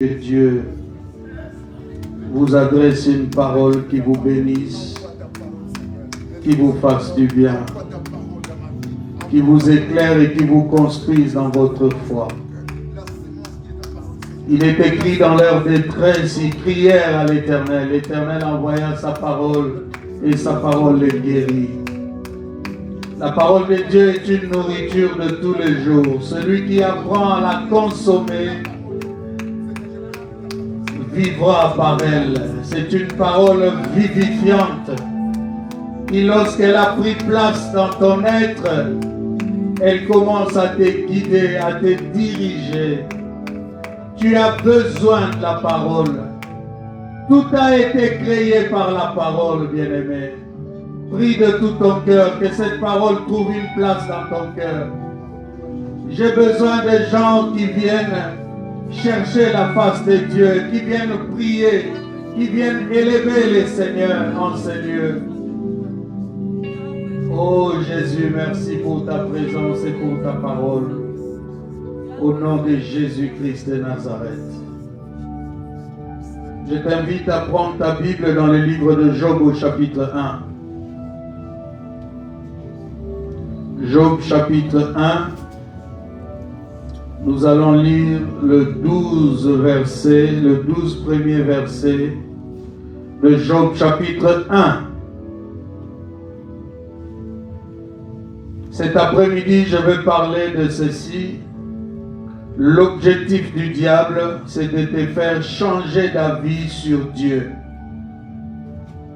Que Dieu vous adresse une parole qui vous bénisse, qui vous fasse du bien, qui vous éclaire et qui vous construise dans votre foi. Il est écrit dans leur détresse, ils crièrent à l'Éternel. L'Éternel envoya sa parole et sa parole les guérit. La parole de Dieu est une nourriture de tous les jours. Celui qui apprend à la consommer vivra par elle. C'est une parole vivifiante qui, lorsqu'elle a pris place dans ton être, elle commence à te guider, à te diriger. Tu as besoin de la parole. Tout a été créé par la parole, bien-aimé. Prie de tout ton cœur que cette parole trouve une place dans ton cœur. J'ai besoin de gens qui viennent chercher la face de Dieu, qui viennent prier, qui viennent élever les seigneurs en ces lieux. Oh Jésus, merci pour ta présence et pour ta parole. Au nom de Jésus-Christ de Nazareth. Je t'invite à prendre ta Bible dans le livre de Job au chapitre 1. Job chapitre 1. Nous allons lire le 12 premiers versets de Job chapitre 1. Cet après-midi, je veux parler de ceci. L'objectif du diable, c'est de te faire changer d'avis sur Dieu.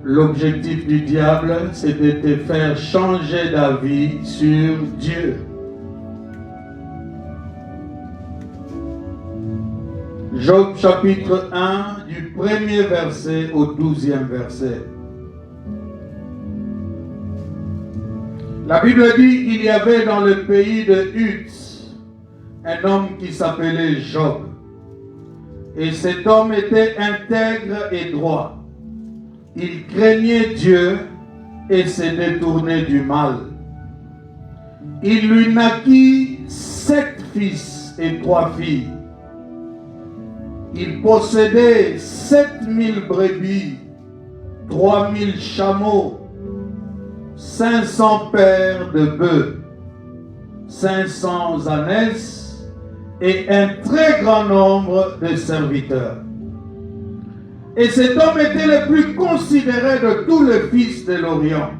L'objectif du diable, c'est de te faire changer d'avis sur Dieu. Job chapitre 1, du premier verset au 12e verset. La Bible dit, il y avait dans le pays de Uz un homme qui s'appelait Job. Et cet homme était intègre et droit. Il craignait Dieu et se détournait du mal. Il lui naquit 7 fils et 3 filles. Il possédait 7000 brebis, 3000 chameaux, 500 paires de bœufs, 500 ânesses et un très grand nombre de serviteurs. Et cet homme était le plus considéré de tous les fils de l'Orient.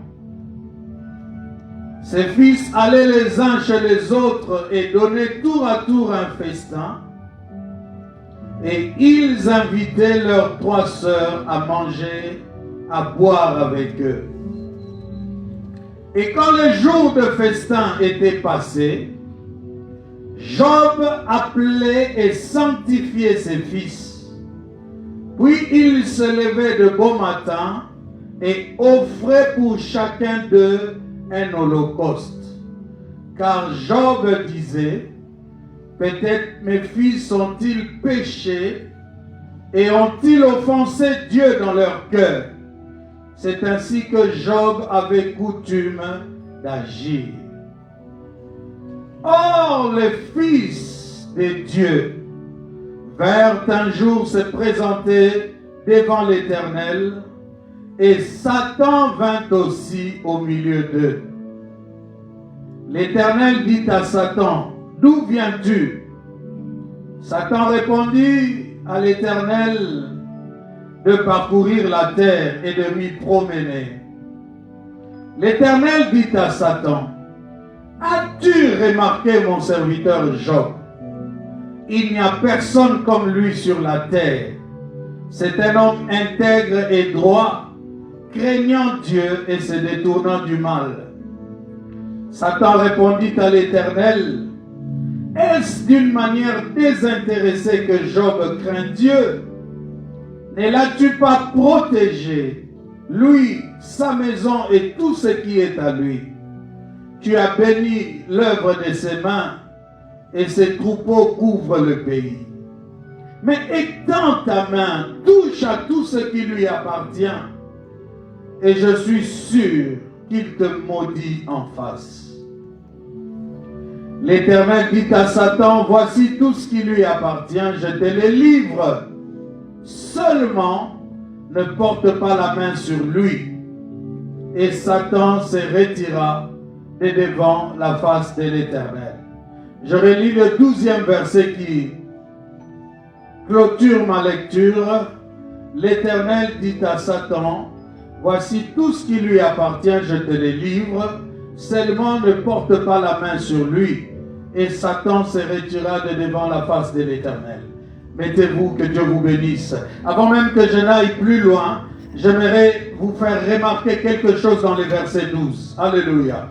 Ses fils allaient les uns chez les autres et donnaient tour à tour un festin. Et ils invitaient leurs 3 sœurs à manger, à boire avec eux. Et quand le jour de festin était passé, Job appelait et sanctifiait ses fils. Puis il se levait de bon matin et offrait pour chacun d'eux un holocauste. Car Job disait, peut-être mes fils ont-ils péché et ont-ils offensé Dieu dans leur cœur? C'est ainsi que Job avait coutume d'agir. Or, les fils de Dieu vinrent un jour se présenter devant l'Éternel, et Satan vint aussi au milieu d'eux. L'Éternel dit à Satan, « D'où viens-tu » Satan répondit à l'Éternel de parcourir la terre et de m'y promener. L'Éternel dit à Satan, « As-tu remarqué mon serviteur Job? Il n'y a personne comme lui sur la terre. C'est un homme intègre et droit, craignant Dieu et se détournant du mal. » Satan répondit à l'Éternel, « Est-ce d'une manière désintéressée que Job craint Dieu? Ne l'as-tu pas protégé, lui, sa maison et tout ce qui est à lui? Tu as béni l'œuvre de ses mains, et ses troupeaux couvrent le pays. Mais étends ta main, touche à tout ce qui lui appartient, et je suis sûr qu'il te maudit en face. » L'Éternel dit à Satan, voici tout ce qui lui appartient, je te le livre. Seulement, ne porte pas la main sur lui. Et Satan se retira de devant la face de l'Éternel. Je relis le 12e verset qui clôture ma lecture. L'Éternel dit à Satan, voici tout ce qui lui appartient, je te le livre. Seulement ne porte pas la main sur lui. Et Satan se retira de devant la face de l'Éternel. Mettez-vous, que Dieu vous bénisse. Avant même que je n'aille plus loin, j'aimerais vous faire remarquer quelque chose dans le verset 12. Alléluia.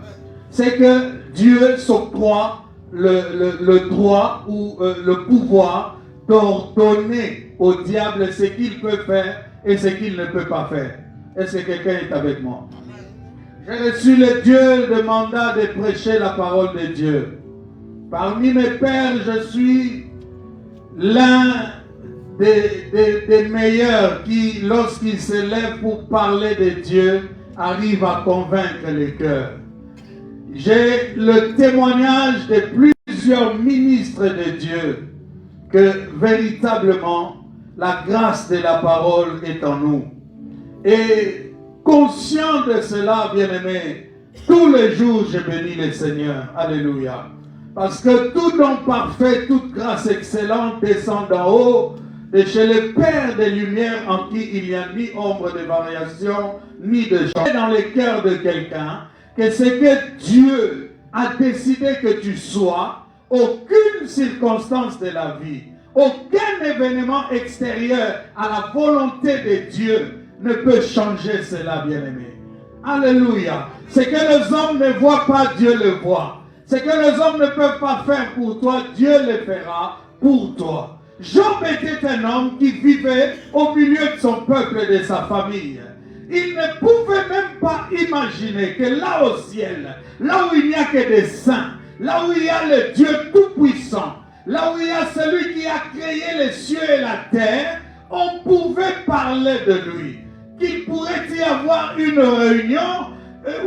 C'est que Dieu s'octroie le droit ou le pouvoir d'ordonner au diable ce qu'il peut faire et ce qu'il ne peut pas faire. Est-ce que quelqu'un est avec moi? J'ai reçu le mandat de prêcher la parole de Dieu. Parmi mes pères, je suis l'un des meilleurs qui, lorsqu'il se lève pour parler de Dieu, arrive à convaincre les cœurs. J'ai le témoignage de plusieurs ministres de Dieu que véritablement la grâce de la parole est en nous. Et conscient de cela, bien-aimé, tous les jours je bénis le Seigneur. Alléluia. Parce que tout don parfait, toute grâce excellente descend d'en haut, de chez le Père des Lumières, en qui il n'y a ni ombre de variation, ni de changement. Dans le cœur de quelqu'un, que ce que Dieu a décidé que tu sois, aucune circonstance de la vie, aucun événement extérieur à la volonté de Dieu ne peut changer cela, bien-aimé. Alléluia. Ce que les hommes ne voient pas, Dieu le voit. Ce que les hommes ne peuvent pas faire pour toi, Dieu le fera pour toi. Job était un homme qui vivait au milieu de son peuple et de sa famille. Il ne pouvait même pas imaginer que là au ciel, là où il n'y a que des saints, là où il y a le Dieu tout-puissant, là où il y a celui qui a créé les cieux et la terre, on pouvait parler de lui. Qu'il pourrait y avoir une réunion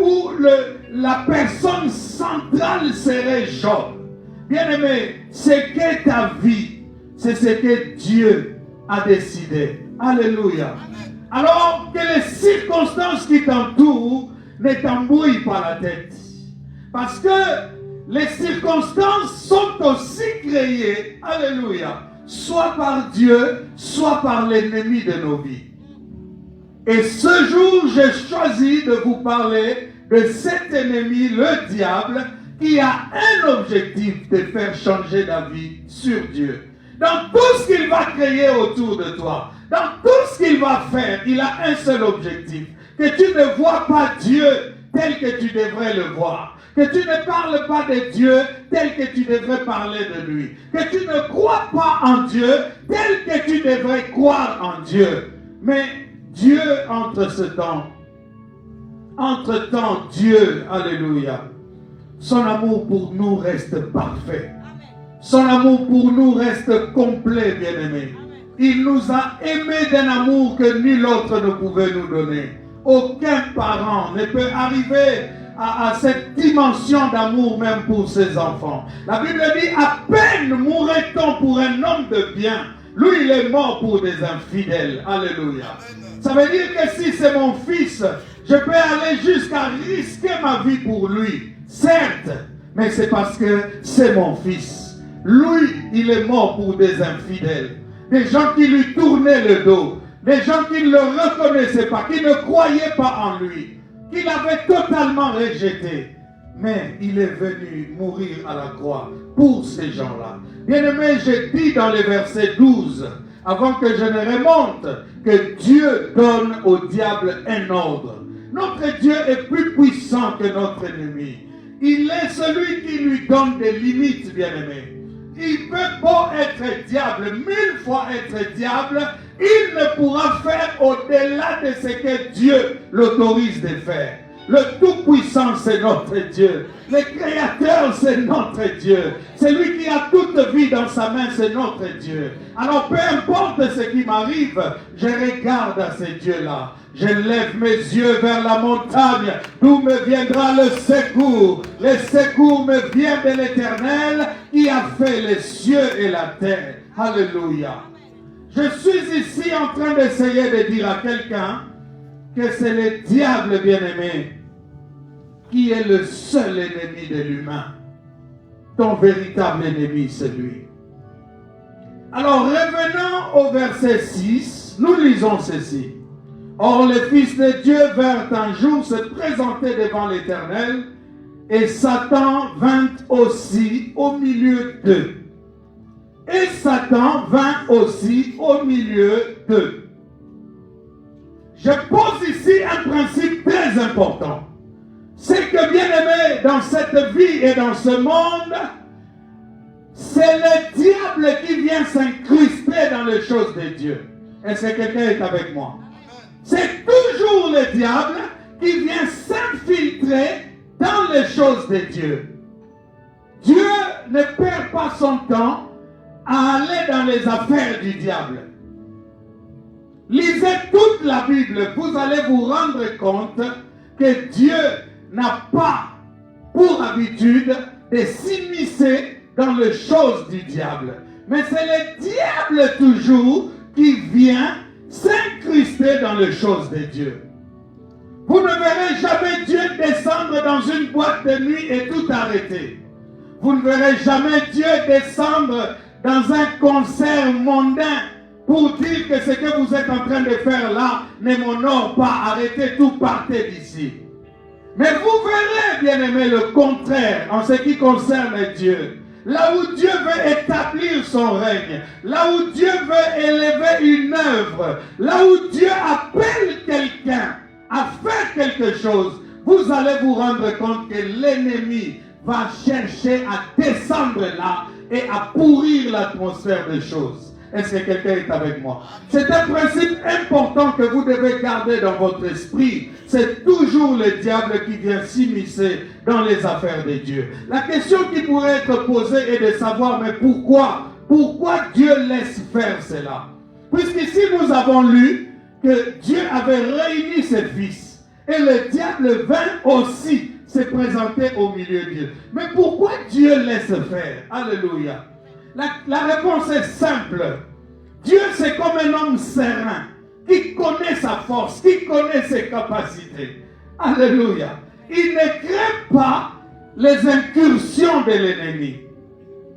où la personne centrale serait Job. Bien-aimé, c'est que ta vie, c'est ce que Dieu a décidé. Alléluia. Alors que les circonstances qui t'entourent ne t'embrouillent pas la tête. Parce que les circonstances sont aussi créées, alléluia, soit par Dieu, soit par l'ennemi de nos vies. Et ce jour, j'ai choisi de vous parler de cet ennemi, le diable, qui a un objectif de faire changer ta vie sur Dieu. Dans tout ce qu'il va créer autour de toi, dans tout ce qu'il va faire, il a un seul objectif. Que tu ne vois pas Dieu tel que tu devrais le voir. Que tu ne parles pas de Dieu tel que tu devrais parler de lui. Que tu ne crois pas en Dieu tel que tu devrais croire en Dieu. Mais Dieu, entre-temps, Dieu, alléluia, son amour pour nous reste parfait. Son amour pour nous reste complet, bien-aimé. Il nous a aimés d'un amour que nul autre ne pouvait nous donner. Aucun parent ne peut arriver à cette dimension d'amour même pour ses enfants. La Bible dit, à peine mourrait-on pour un homme de bien. Lui, il est mort pour des infidèles. Alléluia. Ça veut dire que si c'est mon fils, je peux aller jusqu'à risquer ma vie pour lui. Certes, mais c'est parce que c'est mon fils. Lui, il est mort pour des infidèles. Des gens qui lui tournaient le dos. Des gens qui ne le reconnaissaient pas, qui ne croyaient pas en lui. Qui l'avaient totalement rejeté. Mais il est venu mourir à la croix pour ces gens-là. Bien-aimé, j'ai dit dans le verset 12, avant que je ne remonte, que Dieu donne au diable un ordre. Notre Dieu est plus puissant que notre ennemi. Il est celui qui lui donne des limites, bien-aimé. Il peut beau être diable, 1000 fois être diable, il ne pourra faire au-delà de ce que Dieu l'autorise de faire. Le Tout-Puissant, c'est notre Dieu. Le Créateur, c'est notre Dieu. Celui qui a toute vie dans sa main, c'est notre Dieu. Alors, peu importe ce qui m'arrive, je regarde à ces dieux-là. Je lève mes yeux vers la montagne, d'où me viendra le secours. Le secours me vient de l'Éternel qui a fait les cieux et la terre. Alléluia. Je suis ici en train d'essayer de dire à quelqu'un que c'est le diable bien-aimé qui est le seul ennemi de l'humain. Ton véritable ennemi, c'est lui. Alors, revenons au verset 6. Nous lisons ceci. Or, le Fils de Dieu vint un jour se présenter devant l'Éternel, et Satan vint aussi au milieu d'eux. Et Satan vint aussi au milieu d'eux. Je pose ici un principe très important. C'est que, bien aimé, dans cette vie et dans ce monde, c'est le diable qui vient s'incruster dans les choses de Dieu. Est-ce que quelqu'un est avec moi? C'est toujours le diable qui vient s'infiltrer dans les choses de Dieu. Dieu ne perd pas son temps à aller dans les affaires du diable. Lisez toute la Bible, vous allez vous rendre compte que Dieu n'a pas pour habitude de s'immiscer dans les choses du diable. Mais c'est le diable toujours qui vient s'incruster dans les choses de Dieu. Vous ne verrez jamais Dieu descendre dans une boîte de nuit et tout arrêter. Vous ne verrez jamais Dieu descendre dans un concert mondain pour dire que ce que vous êtes en train de faire là ne m'honore pas. Arrêtez tout, partez d'ici. Mais vous verrez, bien-aimés, le contraire en ce qui concerne Dieu. Là où Dieu veut établir son règne, là où Dieu veut élever une œuvre, là où Dieu appelle quelqu'un à faire quelque chose, vous allez vous rendre compte que l'ennemi va chercher à descendre là et à pourrir l'atmosphère des choses. Est-ce que quelqu'un est avec moi? C'est un principe important que vous devez garder dans votre esprit. C'est toujours le diable qui vient s'immiscer dans les affaires de Dieu. La question qui pourrait être posée est de savoir, mais pourquoi? Pourquoi Dieu laisse faire cela? Puisqu'ici nous avons lu que Dieu avait réuni ses fils. Et le diable vint aussi se présenter au milieu d'eux. Mais pourquoi Dieu laisse faire? Alléluia. La réponse est simple. Dieu, c'est comme un homme serein qui connaît sa force, qui connaît ses capacités. Alléluia. Il ne craint pas les incursions de l'ennemi.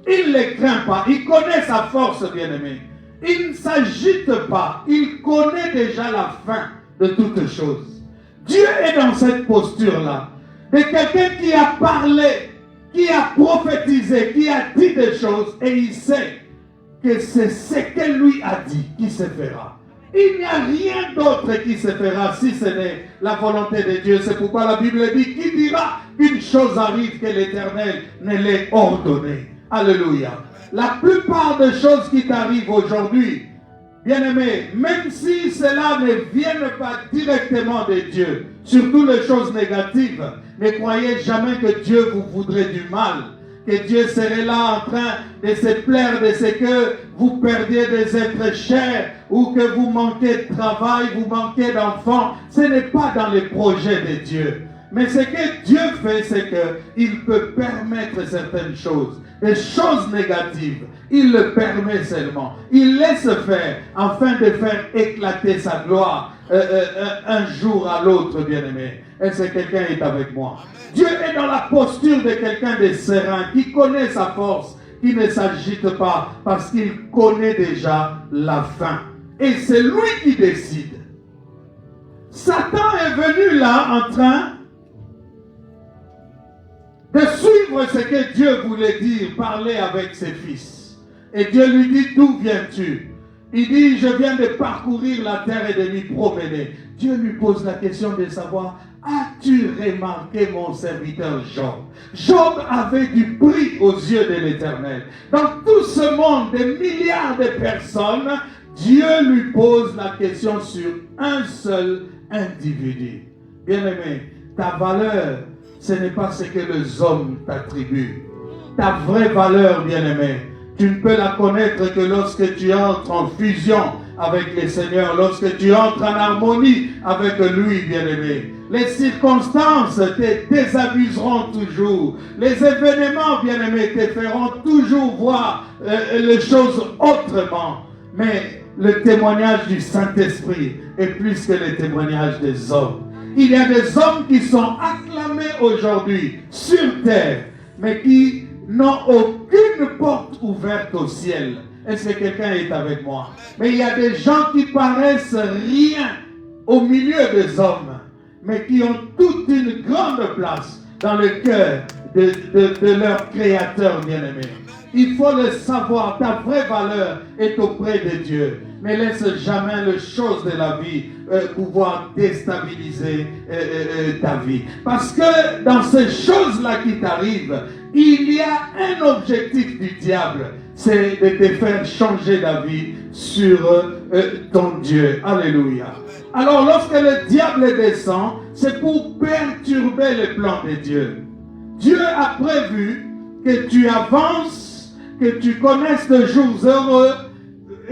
Il ne les craint pas. Il connaît sa force, bien-aimé. Il ne s'agite pas. Il connaît déjà la fin de toutes choses. Dieu est dans cette posture-là. De quelqu'un qui a parlé, qui a prophétisé, qui a dit des choses, et il sait que c'est ce que lui a dit qui se fera. Il n'y a rien d'autre qui se fera si ce n'est la volonté de Dieu. C'est pourquoi la Bible dit, qui dira qu'une chose arrive que l'Éternel ne l'ait ordonnée. Alléluia. La plupart des choses qui t'arrivent aujourd'hui, bien-aimés, même si cela ne vienne pas directement de Dieu, surtout les choses négatives, ne croyez jamais que Dieu vous voudrait du mal, que Dieu serait là en train de se plaire de ce que vous perdiez des êtres chers ou que vous manquez de travail, vous manquez d'enfants. Ce n'est pas dans les projets de Dieu. Mais ce que Dieu fait, c'est qu'il peut permettre certaines choses, des choses négatives. Il le permet seulement. Il laisse faire afin de faire éclater sa gloire un jour à l'autre, bien-aimé. Est-ce que quelqu'un est avec moi? Dieu est dans la posture de quelqu'un de serein, qui connaît sa force, qui ne s'agite pas, parce qu'il connaît déjà la fin. Et c'est lui qui décide. Satan est venu là en train de suivre ce que Dieu voulait dire, parler avec ses fils. Et Dieu lui dit, d'où viens-tu? Il dit, je viens de parcourir la terre et de m'y promener. Dieu lui pose la question de savoir, as-tu remarqué mon serviteur Job? Job avait du prix aux yeux de l'Éternel. Dans tout ce monde, des milliards de personnes, Dieu lui pose la question sur un seul individu. Bien-aimé, ta valeur, ce n'est pas ce que les hommes t'attribuent. Ta vraie valeur, bien-aimé, tu ne peux la connaître que lorsque tu entres en fusion avec le Seigneur, lorsque tu entres en harmonie avec lui, bien-aimé. Les circonstances te désamuseront toujours. Les événements, bien-aimé, te feront toujours voir les choses autrement. Mais le témoignage du Saint-Esprit est plus que le témoignage des hommes. Il y a des hommes qui sont acclamés aujourd'hui sur terre, mais qui n'ont aucune porte ouverte au ciel. Est-ce que quelqu'un est avec moi? Mais il y a des gens qui paraissent rien au milieu des hommes, mais qui ont toute une grande place dans le cœur de leur Créateur bien-aimé. Il faut le savoir, ta vraie valeur est auprès de Dieu. Mais laisse jamais les choses de la vie pouvoir déstabiliser ta vie. Parce que dans ces choses-là qui t'arrivent, il y a un objectif du diable, c'est de te faire changer d'avis sur ton Dieu. Alléluia. Alors lorsque le diable descend, c'est pour perturber le plan de Dieu. Dieu a prévu que tu avances, que tu connaisses de jours heureux.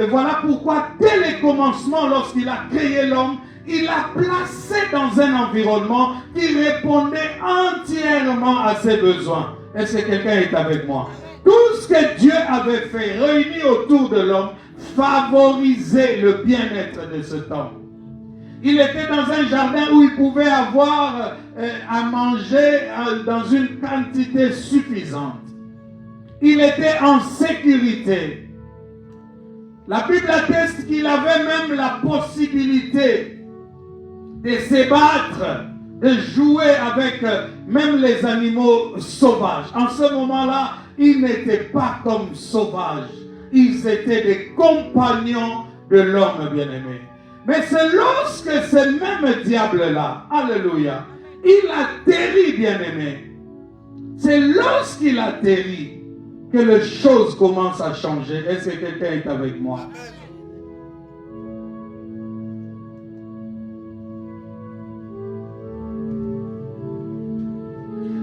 Et voilà pourquoi, dès les commencements, lorsqu'il a créé l'homme, il l'a placé dans un environnement qui répondait entièrement à ses besoins. Est-ce que quelqu'un est avec moi? Tout ce que Dieu avait fait, réuni autour de l'homme, favorisait le bien-être de cet homme. Il était dans un jardin où il pouvait avoir à manger dans une quantité suffisante. Il était en sécurité. La Bible atteste qu'il avait même la possibilité de se battre, de jouer avec même les animaux sauvages. En ce moment-là, ils n'étaient pas comme sauvages. Ils étaient des compagnons de l'homme bien-aimé. Mais c'est lorsque ce même diable-là, alléluia, il atterrit bien-aimé. C'est lorsqu'il atterrit que les choses commencent à changer. Est-ce que quelqu'un est avec moi?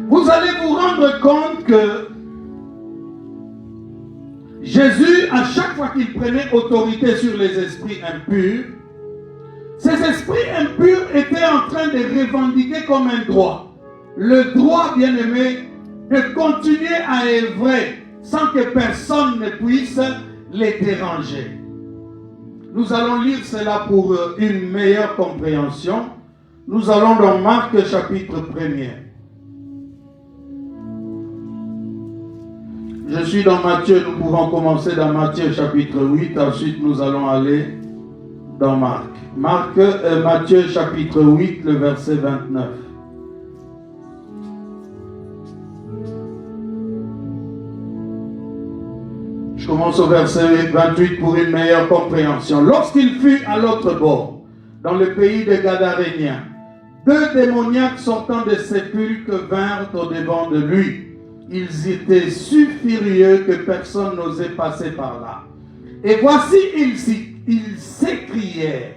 Vous allez vous rendre compte que Jésus, à chaque fois qu'il prenait autorité sur les esprits impurs, ces esprits impurs étaient en train de revendiquer comme un droit. Le droit, bien-aimé, de continuer à œuvrer sans que personne ne puisse les déranger. Nous allons lire cela pour une meilleure compréhension. Nous allons dans Marc chapitre 1er. Je suis dans Matthieu, nous pouvons commencer dans Matthieu chapitre 8, ensuite nous allons aller dans Marc. Matthieu chapitre 8, le verset 29. Je commence au verset 28 pour une meilleure compréhension. Lorsqu'il fut à l'autre bord, dans le pays des Gadaréniens, 2 démoniaques sortant des sépulcres vinrent au-devant de lui. Ils étaient si furieux que personne n'osait passer par là. Et voici, ils s'écrièrent: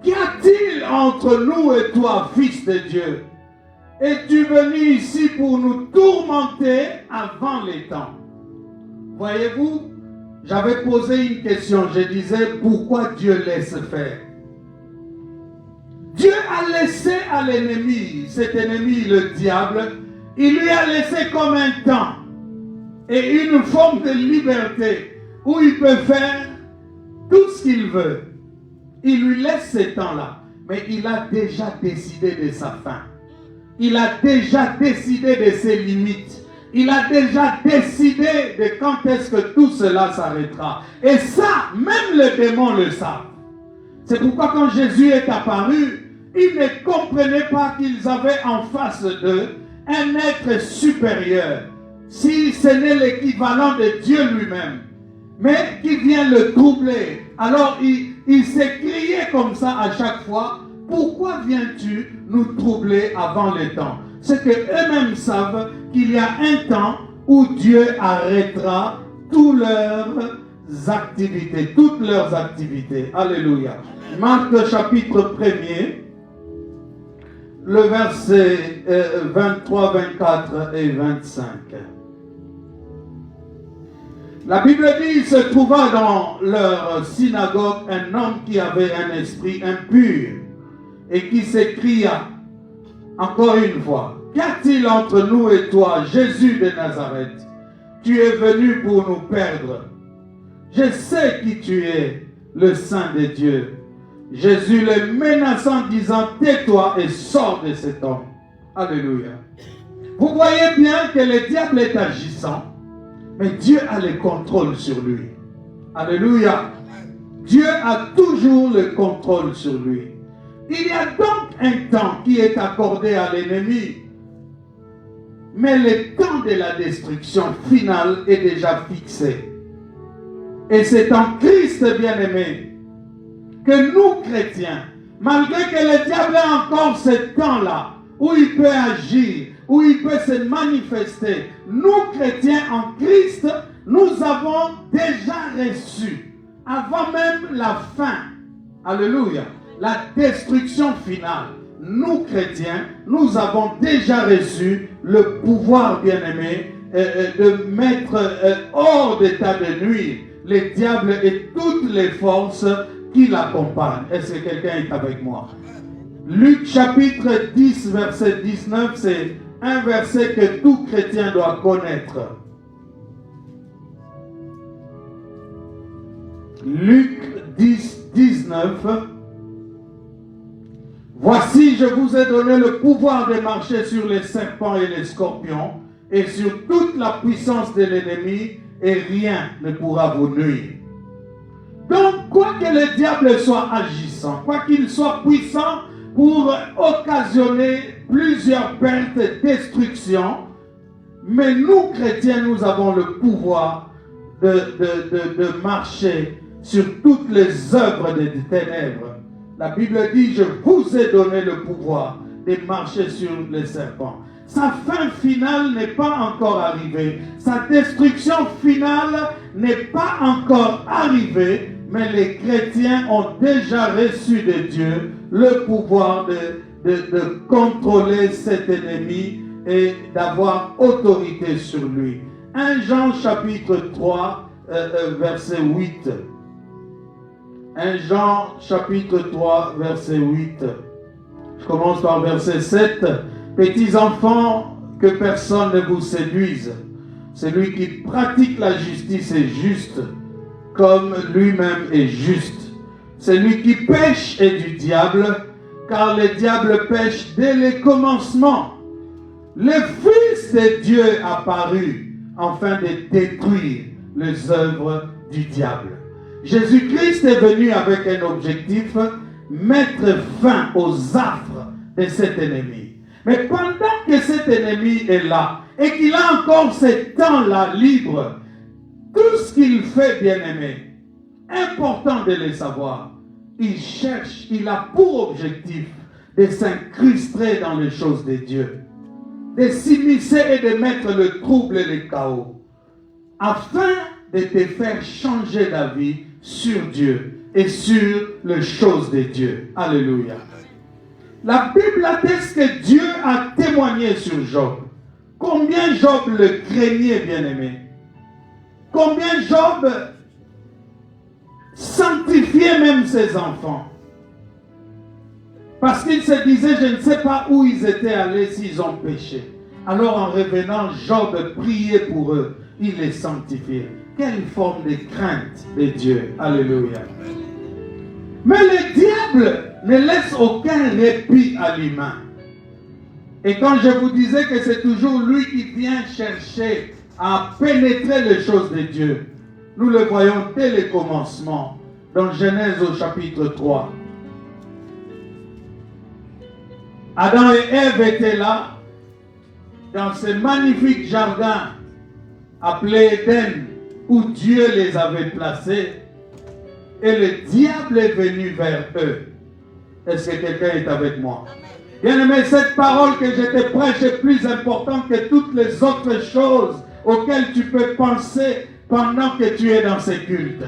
qu'y a-t-il entre nous et toi, fils de Dieu? Es-tu venu ici pour nous tourmenter avant les temps? Voyez-vous, j'avais posé une question. Je disais, pourquoi Dieu laisse faire? Dieu a laissé à l'ennemi, cet ennemi, le diable, il lui a laissé comme un temps et une forme de liberté où il peut faire tout ce qu'il veut. Il lui laisse ce temps-là, mais il a déjà décidé de sa fin. Il a déjà décidé de ses limites. Il a déjà décidé de quand est-ce que tout cela s'arrêtera. Et ça, même les démons le savent. C'est pourquoi quand Jésus est apparu, ils ne comprenaient pas qu'ils avaient en face d'eux un être supérieur, si ce n'est l'équivalent de Dieu lui-même, mais qui vient le troubler. Alors il s'est crié comme ça à chaque fois: pourquoi viens-tu nous troubler avant le temps? C'est qu'eux-mêmes savent qu'il y a un temps où Dieu arrêtera toutes leurs activités. Alléluia. Marc chapitre 1er, le verset 23, 24 et 25. La Bible dit, il se trouva dans leur synagogue un homme qui avait un esprit impur et qui s'écria encore une fois, qu'y-a-t-il entre nous et toi, Jésus de Nazareth? Tu es venu pour nous perdre. Je sais qui tu es, le Saint de Dieu. Jésus le menaçant, disant, tais-toi et sors de cet homme. Alléluia. Vous voyez bien que le diable est agissant, mais Dieu a le contrôle sur lui. Alléluia. Dieu a toujours le contrôle sur lui. Il y a donc un temps qui est accordé à l'ennemi, mais le temps de la destruction finale est déjà fixé. Et c'est en Christ bien-aimé que nous, chrétiens, malgré que le diable ait encore ce temps-là où il peut agir, où il peut se manifester, nous, chrétiens en Christ, nous avons déjà reçu, avant même la fin, alléluia, la destruction finale. Nous, chrétiens, nous avons déjà reçu le pouvoir, bien-aimé, de mettre hors d'état de nuire le diable et toutes les forces qui l'accompagnent. Est-ce que quelqu'un est avec moi? Luc chapitre 10, verset 19, c'est un verset que tout chrétien doit connaître. Luc 10, 19. Voici, je vous ai donné le pouvoir de marcher sur les serpents et les scorpions et sur toute la puissance de l'ennemi, et rien ne pourra vous nuire. Donc, quoi que le diable soit agissant, quoi qu'il soit puissant pour occasionner plusieurs pertes et destructions, mais nous, chrétiens, nous avons le pouvoir de marcher sur toutes les œuvres des ténèbres. La Bible dit, je vous ai donné le pouvoir de marcher sur les serpents. Sa fin finale n'est pas encore arrivée. Sa destruction finale n'est pas encore arrivée. Mais les chrétiens ont déjà reçu de Dieu le pouvoir de contrôler cet ennemi et d'avoir autorité sur lui. 1 Jean chapitre 3, verset 8. 1 Jean chapitre 3, verset 8. Je commence par verset 7. Petits enfants, que personne ne vous séduise. Celui qui pratique la justice est juste, comme lui-même est juste. Celui qui pêche est du diable, car le diable pêche dès le commencement. Le Fils de Dieu est apparu afin de détruire les œuvres du diable. Jésus-Christ est venu avec un objectif, mettre fin aux affres de cet ennemi. Mais pendant que cet ennemi est là, et qu'il a encore ce temps-là libre, tout ce qu'il fait, bien-aimé, important de le savoir, il cherche, il a pour objectif de s'incruster dans les choses de Dieu, de s'immiscer et de mettre le trouble et le chaos, afin de te faire changer d'avis sur Dieu et sur les choses de Dieu. Alléluia. La Bible atteste que Dieu a témoigné sur Job. Combien Job le craignait, bien-aimé. Combien Job sanctifiait même ses enfants. Parce qu'il se disait, je ne sais pas où ils étaient allés s'ils ont péché. Alors en revenant, Job priait pour eux. Il les sanctifiait. Quelle forme de crainte de Dieu. Alléluia. Mais le diable ne laisse aucun répit à l'humain. Et quand je vous disais que c'est toujours lui qui vient chercher à pénétrer les choses de Dieu, nous le voyons dès le commencement, dans Genèse au chapitre 3. Adam et Ève étaient là, dans ce magnifique jardin appelé Éden, où Dieu les avait placés, et le diable est venu vers eux. Est-ce que quelqu'un est avec moi? Bien-aimé, cette parole que je te prêche est plus importante que toutes les autres choses auxquelles tu peux penser pendant que tu es dans ces cultes.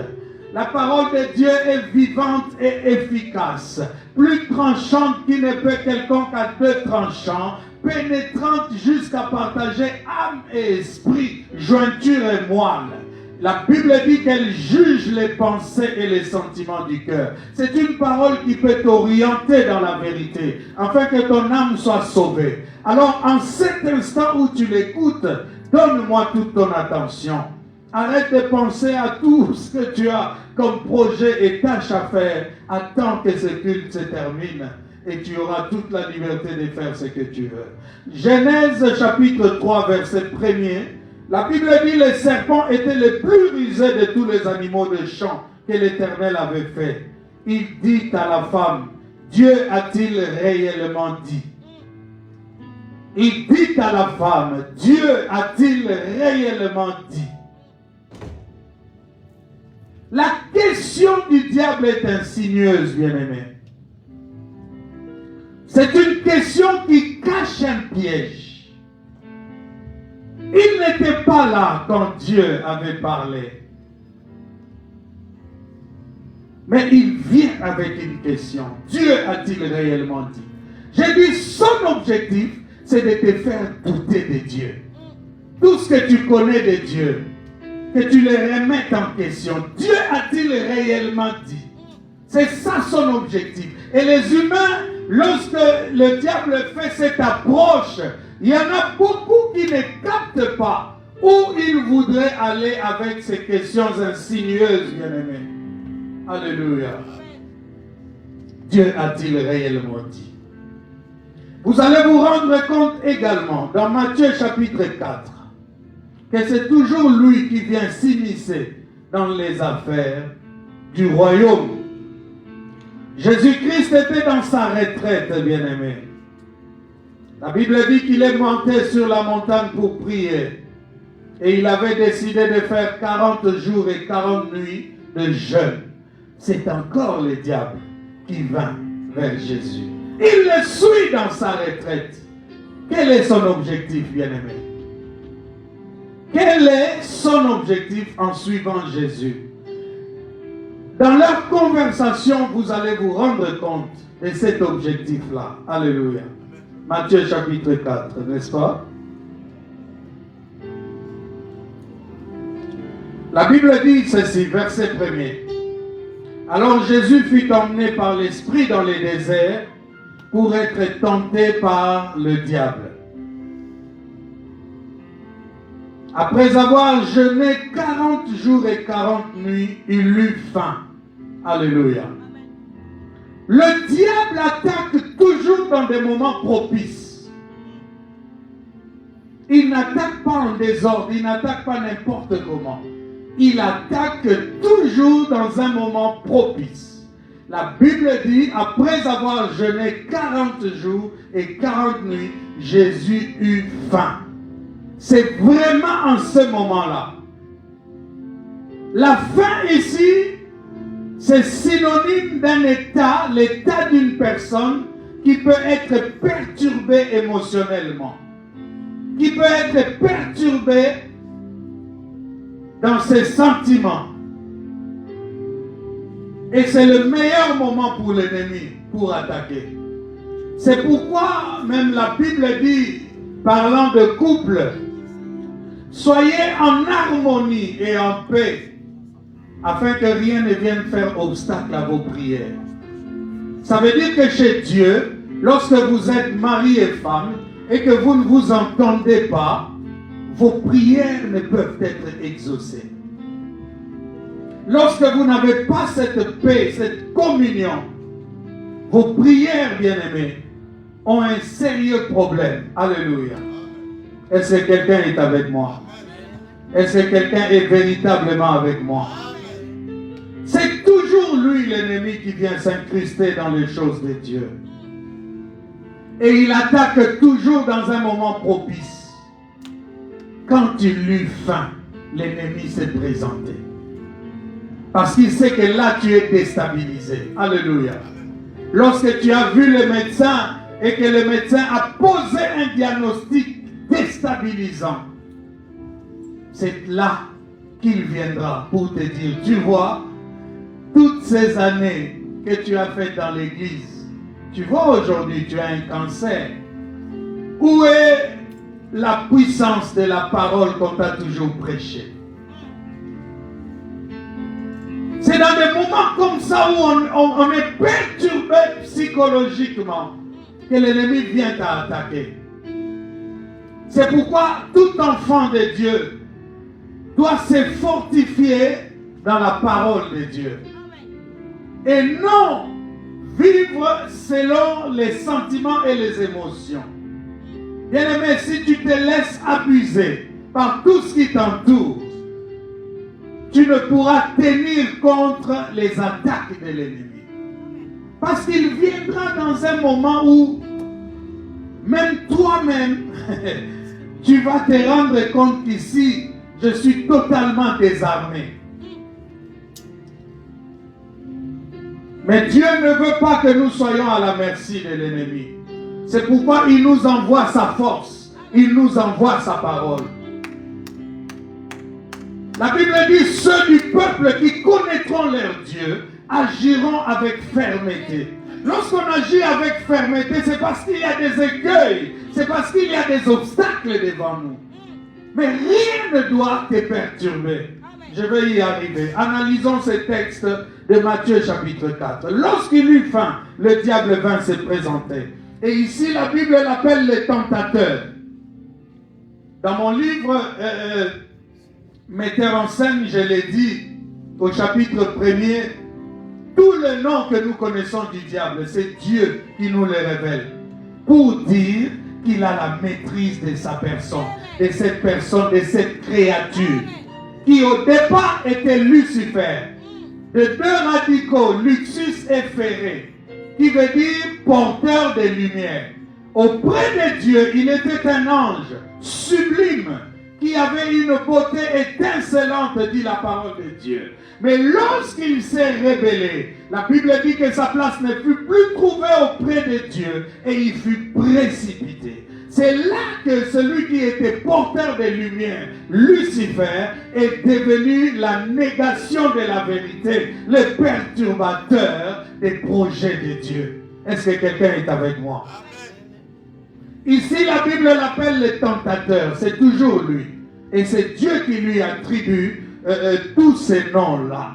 La parole de Dieu est vivante et efficace, plus tranchante qu'une épée quelconque à deux tranchants, pénétrante jusqu'à partager âme et esprit, jointure et moelle. La Bible dit qu'elle juge les pensées et les sentiments du cœur. C'est une parole qui peut t'orienter dans la vérité, afin que ton âme soit sauvée. Alors, en cet instant où tu l'écoutes, donne-moi toute ton attention. Arrête de penser à tout ce que tu as comme projet et tâche à faire. Attends que ce culte se termine et tu auras toute la liberté de faire ce que tu veux. Genèse chapitre 3, verset 1er. La Bible dit que le serpent était le plus rusé de tous les animaux de champ que l'Éternel avait fait. Il dit à la femme, Dieu a-t-il réellement dit? Il dit à la femme, Dieu a-t-il réellement dit? La question du diable est insinueuse, bien-aimé. C'est une question qui cache un piège. Il n'était pas là quand Dieu avait parlé. Mais il vient avec une question. Dieu a-t-il réellement dit? J'ai dit, son objectif, c'est de te faire douter de Dieu. Tout ce que tu connais de Dieu, que tu le remettes en question. Dieu a-t-il réellement dit? C'est ça son objectif. Et les humains, lorsque le diable fait cette approche, il y en a beaucoup qui ne captent pas où il voudrait aller avec ces questions insinueuses, bien-aimés. Alléluia. Dieu a-t-il réellement dit? Vous allez vous rendre compte également, dans Matthieu chapitre 4, que c'est toujours lui qui vient s'immiscer dans les affaires du royaume. Jésus-Christ était dans sa retraite, bien-aimé. La Bible dit qu'il est monté sur la montagne pour prier. Et il avait décidé de faire 40 jours et 40 nuits de jeûne. C'est encore le diable qui vint vers Jésus. Il le suit dans sa retraite. Quel est son objectif, bien-aimé? Quel est son objectif en suivant Jésus? Dans leur conversation, vous allez vous rendre compte de cet objectif-là. Alléluia. Matthieu chapitre 4, n'est-ce pas? La Bible dit ceci, verset 1er. Alors Jésus fut emmené par l'Esprit dans les déserts pour être tenté par le diable. Après avoir jeûné 40 jours et 40 nuits, il eut faim. Alléluia. Le diable attaque toujours dans des moments propices. Il n'attaque pas en désordre, il n'attaque pas n'importe comment. Il attaque toujours dans un moment propice. La Bible dit, après avoir jeûné 40 jours et 40 nuits, Jésus eut faim. C'est vraiment en ce moment-là. La faim ici, c'est synonyme d'un état, l'état d'une personne qui peut être perturbée émotionnellement, qui peut être perturbée dans ses sentiments. Et c'est le meilleur moment pour l'ennemi pour attaquer. C'est pourquoi même la Bible dit, parlant de couple, soyez en harmonie et en paix, afin que rien ne vienne faire obstacle à vos prières. Ça veut dire que chez Dieu, lorsque vous êtes mari et femme, et que vous ne vous entendez pas, vos prières ne peuvent être exaucées. Lorsque vous n'avez pas cette paix, cette communion, vos prières, bien-aimés, ont un sérieux problème. Alléluia. Est-ce que quelqu'un est avec moi? Est-ce que quelqu'un est véritablement avec moi? C'est toujours lui, l'ennemi, qui vient s'incruster dans les choses de Dieu. Et il attaque toujours dans un moment propice. Quand il eut faim, l'ennemi s'est présenté. Parce qu'il sait que là, tu es déstabilisé. Alléluia. Lorsque tu as vu le médecin et que le médecin a posé un diagnostic déstabilisant, c'est là qu'il viendra pour te dire, tu vois, toutes ces années que tu as faites dans l'église, tu vois aujourd'hui, tu as un cancer. Où est la puissance de la parole qu'on t'a toujours prêchée? C'est dans des moments comme ça où on est perturbé psychologiquement que l'ennemi vient t'attaquer. C'est pourquoi tout enfant de Dieu doit se fortifier dans la parole de Dieu. Et non vivre selon les sentiments et les émotions. Bien-aimé, si tu te laisses abuser par tout ce qui t'entoure, tu ne pourras tenir contre les attaques de l'ennemi. Parce qu'il viendra dans un moment où même toi-même, tu vas te rendre compte qu'ici, je suis totalement désarmé. Mais Dieu ne veut pas que nous soyons à la merci de l'ennemi. C'est pourquoi il nous envoie sa force. Il nous envoie sa parole. La Bible dit, ceux du peuple qui connaîtront leur Dieu agiront avec fermeté. Lorsqu'on agit avec fermeté, c'est parce qu'il y a des écueils, c'est parce qu'il y a des obstacles devant nous. Mais rien ne doit te perturber. Je vais y arriver. Analysons ce texte de Matthieu chapitre 4. Lorsqu'il eut faim, le diable vint se présenter. Et ici, la Bible l'appelle le tentateur. Dans mon livre, Metteur en scène, je l'ai dit, au chapitre 1er, tout le nom que nous connaissons du diable, c'est Dieu qui nous le révèle. Pour dire qu'il a la maîtrise de sa personne, de cette personne, de cette créature, qui au départ était Lucifer, de deux radicaux, Luxus et Ferré, qui veut dire porteur de lumière. Auprès de Dieu, il était un ange sublime, qui avait une beauté étincelante, dit la parole de Dieu. Mais lorsqu'il s'est rebellé, la Bible dit que sa place ne fut plus trouvée auprès de Dieu et il fut précipité. C'est là que celui qui était porteur de lumière, Lucifer, est devenu la négation de la vérité, le perturbateur des projets de Dieu. Est-ce que quelqu'un est avec moi? Ici, la Bible l'appelle le tentateur. C'est toujours lui. Et c'est Dieu qui lui attribue tous ces noms-là.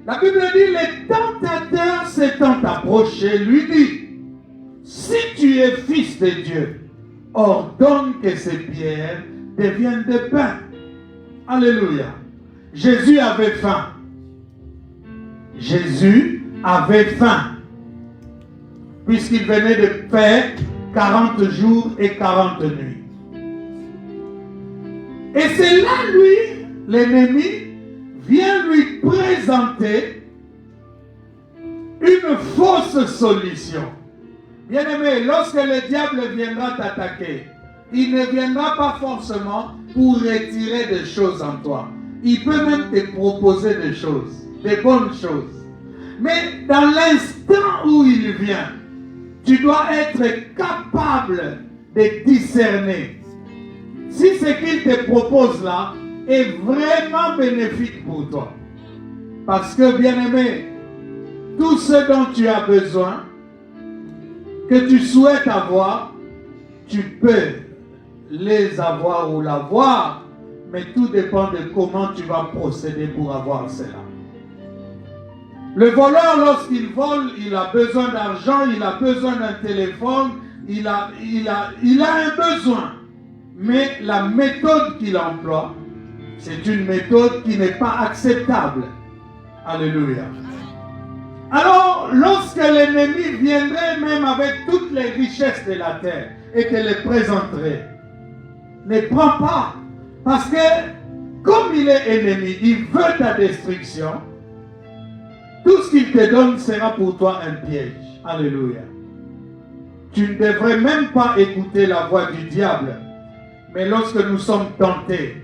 La Bible dit, le tentateur s'étant approché, lui dit, si tu es fils de Dieu, ordonne que ces pierres deviennent de pain. Alléluia. Jésus avait faim. Jésus avait faim. Puisqu'il venait de faire 40 jours et 40 nuits. Et c'est là, lui, l'ennemi, vient lui présenter une fausse solution. Bien-aimé, lorsque le diable viendra t'attaquer, il ne viendra pas forcément pour retirer des choses en toi. Il peut même te proposer des choses, des bonnes choses. Mais dans l'instant où il vient, tu dois être capable de discerner si ce qu'il te propose là est vraiment bénéfique pour toi. Parce que, bien-aimé, tout ce dont tu as besoin, que tu souhaites avoir, tu peux les avoir ou l'avoir, mais tout dépend de comment tu vas procéder pour avoir cela. Le voleur, lorsqu'il vole, il a besoin d'argent, il a besoin d'un téléphone, il a un besoin. Mais la méthode qu'il emploie, c'est une méthode qui n'est pas acceptable. Alléluia. Alors, lorsque l'ennemi viendrait même avec toutes les richesses de la terre et te les présenterait, ne prends pas. Parce que, comme il est ennemi, il veut ta destruction. Tout ce qu'il te donne sera pour toi un piège. Alléluia. Tu ne devrais même pas écouter la voix du diable. Mais lorsque nous sommes tentés,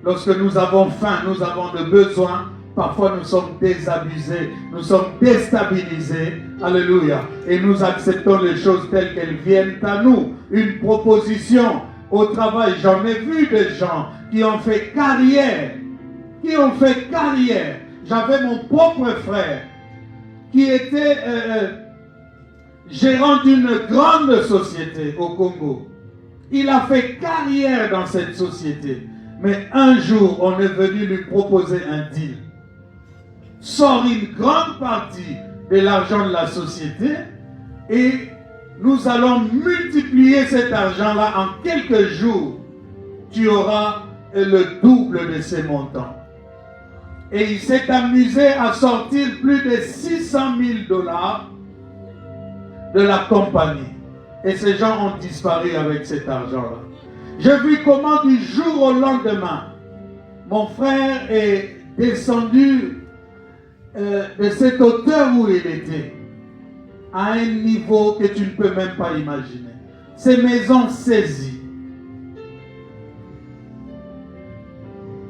lorsque nous avons faim, nous avons de besoins, parfois nous sommes désabusés, nous sommes déstabilisés. Alléluia. Et nous acceptons les choses telles qu'elles viennent à nous. Une proposition au travail. J'en ai vu des gens qui ont fait carrière. j'avais mon propre frère qui était gérant d'une grande société au Congo. Il a fait carrière dans cette société. Mais un jour, on est venu lui proposer un deal. Sors une grande partie de l'argent de la société et nous allons multiplier cet argent-là en quelques jours. Tu auras le double de ces montants. Et il s'est amusé à sortir plus de 600 000 $ de la compagnie. Et ces gens ont disparu avec cet argent-là. J'ai vu comment du jour au lendemain, mon frère est descendu de cette hauteur où il était à un niveau que tu ne peux même pas imaginer. Ces maisons saisies.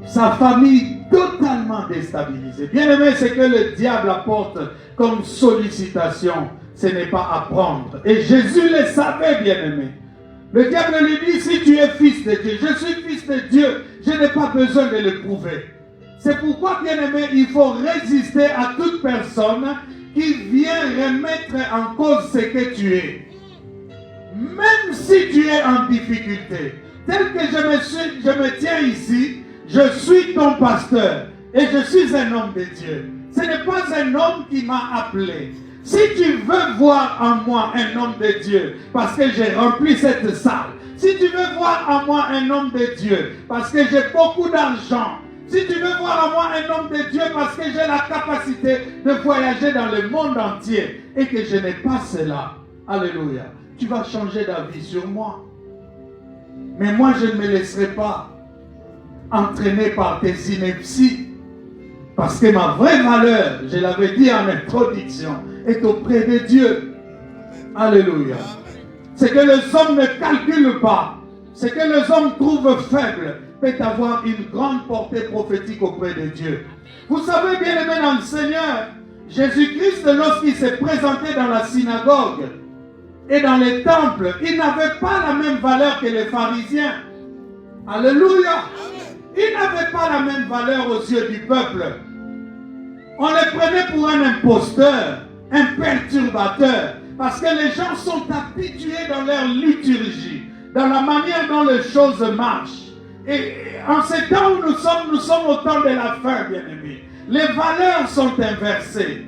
Sa famille totalement déstabilisée. Bien aimé, ce que le diable apporte comme sollicitation, ce n'est pas à prendre. Et Jésus le savait, bien aimé. Le diable lui dit, si tu es fils de Dieu, je suis fils de Dieu, je n'ai pas besoin de le prouver. C'est pourquoi, bien aimé, il faut résister à toute personne qui vient remettre en cause ce que tu es. Même si tu es en difficulté, tel que je me tiens ici, je suis ton pasteur et je suis un homme de Dieu. Ce n'est pas un homme qui m'a appelé. Si tu veux voir en moi un homme de Dieu, parce que j'ai rempli cette salle, si tu veux voir en moi un homme de Dieu, parce que j'ai beaucoup d'argent, si tu veux voir en moi un homme de Dieu, parce que j'ai la capacité de voyager dans le monde entier, et que je n'ai pas cela, alléluia, tu vas changer d'avis sur moi. Mais moi, je ne me laisserai pas entraîner par tes inepties, parce que ma vraie valeur, je l'avais dit en introduction, est auprès de Dieu. Alléluia. Ce que les hommes ne calculent pas, ce que les hommes trouvent faible, peut avoir une grande portée prophétique auprès de Dieu. Vous savez, bien aimé dans le Seigneur, Jésus-Christ, lorsqu'il s'est présenté dans la synagogue et dans les temples, il n'avait pas la même valeur que les pharisiens. Alléluia. Il n'avait pas la même valeur aux yeux du peuple. On les prenait pour un imposteur, un perturbateur, parce que les gens sont habitués dans leur liturgie, dans la manière dont les choses marchent. Et en ce temps où nous sommes au temps de la fin, bien-aimés. Les valeurs sont inversées.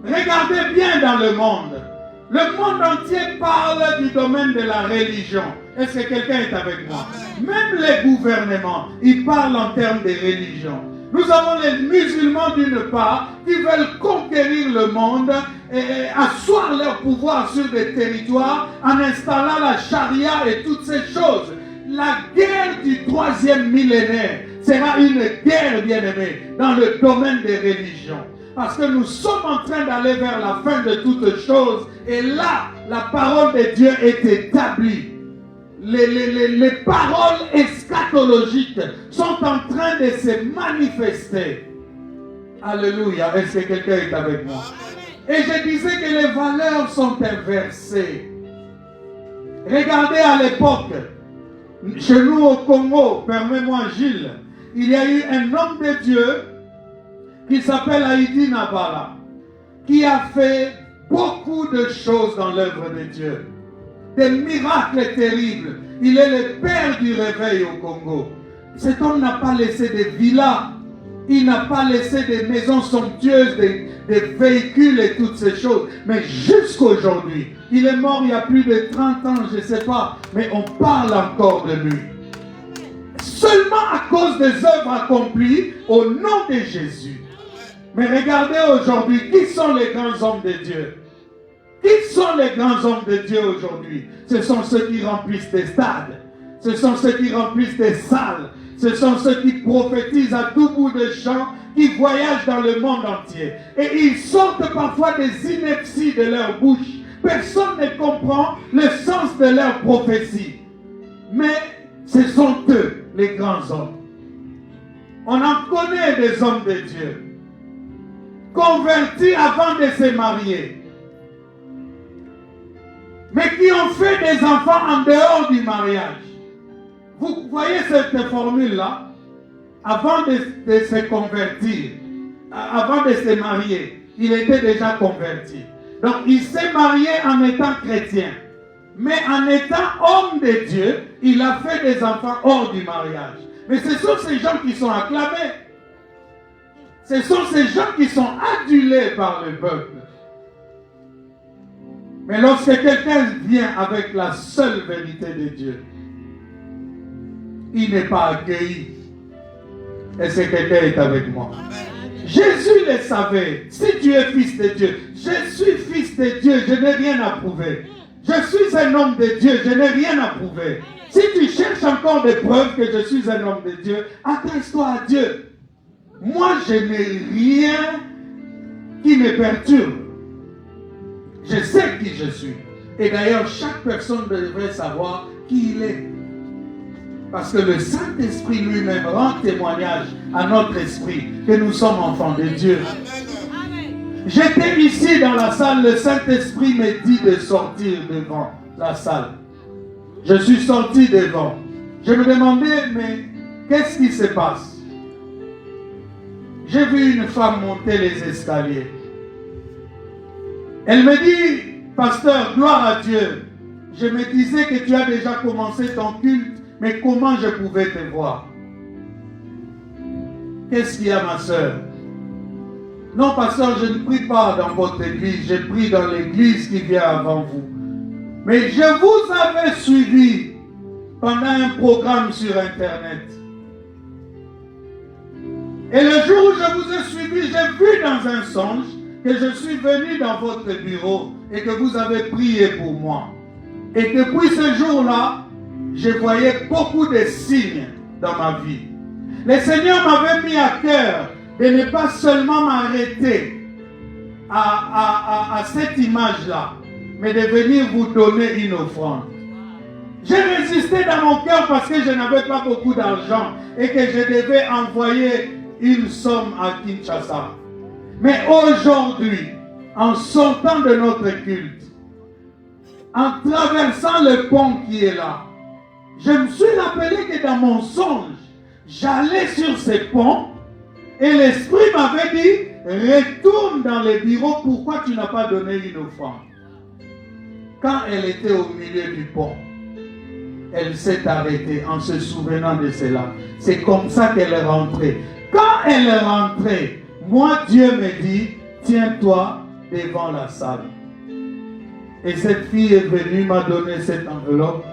Regardez bien dans le monde. Le monde entier parle du domaine de la religion. Est-ce que quelqu'un est avec moi? Même les gouvernements, ils parlent en termes de religion. Nous avons les musulmans d'une part qui veulent conquérir le monde et asseoir leur pouvoir sur des territoires en installant la charia et toutes ces choses. La guerre du 3e millénaire sera une guerre, bien-aimée, dans le domaine des religions. Parce que nous sommes en train d'aller vers la fin de toutes choses. Et là, la parole de Dieu est établie. Les paroles eschatologiques sont en train de se manifester. Alléluia. Est-ce que quelqu'un est avec moi? Et je disais que les valeurs sont inversées. Regardez à l'époque, chez nous au Congo, permets-moi Gilles, il y a eu un homme de Dieu qui s'appelle Haïdi Nabala, qui a fait beaucoup de choses dans l'œuvre de Dieu. Des miracles terribles. Il est le père du réveil au Congo. Cet homme n'a pas laissé des villas. Il n'a pas laissé des maisons somptueuses, des véhicules et toutes ces choses. Mais jusqu'aujourd'hui, il est mort il y a plus de 30 ans, je ne sais pas. Mais on parle encore de lui. Seulement à cause des œuvres accomplies au nom de Jésus. Mais regardez aujourd'hui, qui sont les grands hommes de Dieu? Qui sont les grands hommes de Dieu aujourd'hui? Ce sont ceux qui remplissent des stades. Ce sont ceux qui remplissent des salles. Ce sont ceux qui prophétisent à tout bout de champ, qui voyagent dans le monde entier. Et ils sortent parfois des inepties de leur bouche. Personne ne comprend le sens de leur prophétie. Mais ce sont eux, les grands hommes. On en connaît des hommes de Dieu. Convertis avant de se marier. Mais qui ont fait des enfants en dehors du mariage. Vous voyez cette formule-là? Avant de se convertir, avant de se marier, il était déjà converti. Donc il s'est marié en étant chrétien. Mais en étant homme de Dieu, il a fait des enfants hors du mariage. Mais ce sont ces gens qui sont acclamés. Ce sont ces gens qui sont adulés par le peuple. Mais lorsque quelqu'un vient avec la seule vérité de Dieu, il n'est pas accueilli. Et ce quelqu'un est avec moi. Jésus le savait. Si tu es fils de Dieu, je suis fils de Dieu, je n'ai rien à prouver. Je suis un homme de Dieu, je n'ai rien à prouver. Si tu cherches encore des preuves que je suis un homme de Dieu, adresse-toi à Dieu. Moi, je n'ai rien qui me perturbe. Je sais qui je suis. Et d'ailleurs, chaque personne devrait savoir qui il est. Parce que le Saint-Esprit lui-même rend témoignage à notre esprit que nous sommes enfants de Dieu. J'étais ici dans la salle, le Saint-Esprit me dit de sortir devant la salle. Je suis sorti devant. Je me demandais, mais qu'est-ce qui se passe? J'ai vu une femme monter les escaliers. Elle me dit, pasteur, gloire à Dieu. Je me disais que tu as déjà commencé ton culte, mais comment je pouvais te voir? Qu'est-ce qu'il y a, ma soeur? Non, pasteur, je ne prie pas dans votre église, je prie dans l'église qui vient avant vous. Mais je vous avais suivi pendant un programme sur Internet. Et le jour où je vous ai suivi, j'ai vu dans un songe que je suis venu dans votre bureau et que vous avez prié pour moi. Et depuis ce jour-là, je voyais beaucoup de signes dans ma vie. Le Seigneur m'avait mis à cœur de ne pas seulement m'arrêter à cette image-là, mais de venir vous donner une offrande. J'ai résisté dans mon cœur parce que je n'avais pas beaucoup d'argent et que je devais envoyer une somme à Kinshasa. Mais aujourd'hui, en sortant de notre culte, en traversant le pont qui est là, je me suis rappelé que dans mon songe, j'allais sur ce pont et l'Esprit m'avait dit, retourne dans les bureaux, pourquoi tu n'as pas donné une offrande? Quand elle était au milieu du pont, elle s'est arrêtée en se souvenant de cela. C'est comme ça qu'elle est rentrée. Quand elle est rentrée, moi Dieu me dit, tiens-toi devant la salle. Et cette fille est venue, m'a donné cette enveloppe.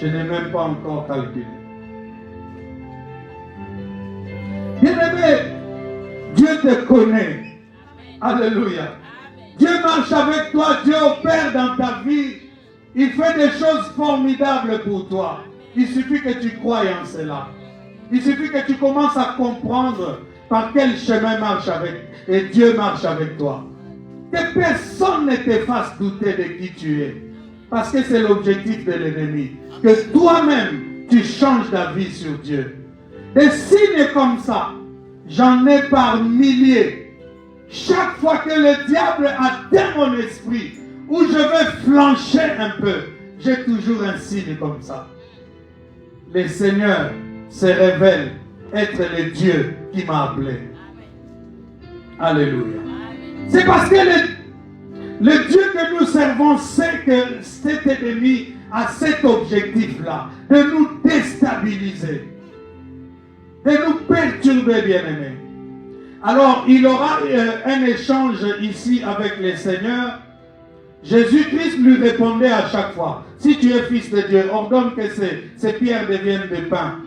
Je n'ai même pas encore calculé. Bien-aimé, Dieu te connaît. Alléluia. Dieu marche avec toi, Dieu opère dans ta vie. Il fait des choses formidables pour toi. Il suffit que tu croies en cela. Il suffit que tu commences à comprendre par quel chemin marche avec et Dieu marche avec toi. Que personne ne te fasse douter de qui tu es. Parce que c'est l'objectif de l'ennemi. Que toi-même, tu changes ta vie sur Dieu. Des signes comme ça, j'en ai par milliers. Chaque fois que le diable atteint mon esprit, où je vais flancher un peu, j'ai toujours un signe comme ça. Le Seigneur se révèle être le Dieu qui m'a appelé. Alléluia. C'est parce que le Dieu que nous servons sait que cet ennemi a cet objectif-là, de nous déstabiliser, de nous perturber, bien-aimés. Alors, il aura un échange ici avec le Seigneur. Jésus-Christ lui répondait à chaque fois, si tu es fils de Dieu, ordonne que ces pierres deviennent de pain.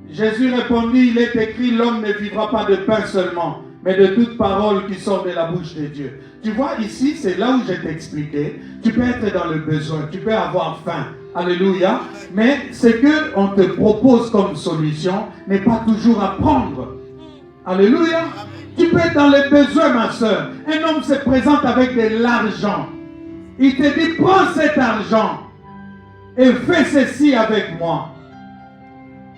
Jésus répondit, il est écrit, l'homme ne vivra pas de pain seulement, mais de toute parole qui sort de la bouche de Dieu. Tu vois, ici, c'est là où je t'ai expliqué. Tu peux être dans le besoin, tu peux avoir faim. Alléluia. Mais ce qu'on te propose comme solution n'est pas toujours à prendre. Alléluia. Tu peux être dans le besoin, ma soeur. Un homme se présente avec de l'argent. Il te dit, prends cet argent et fais ceci avec moi.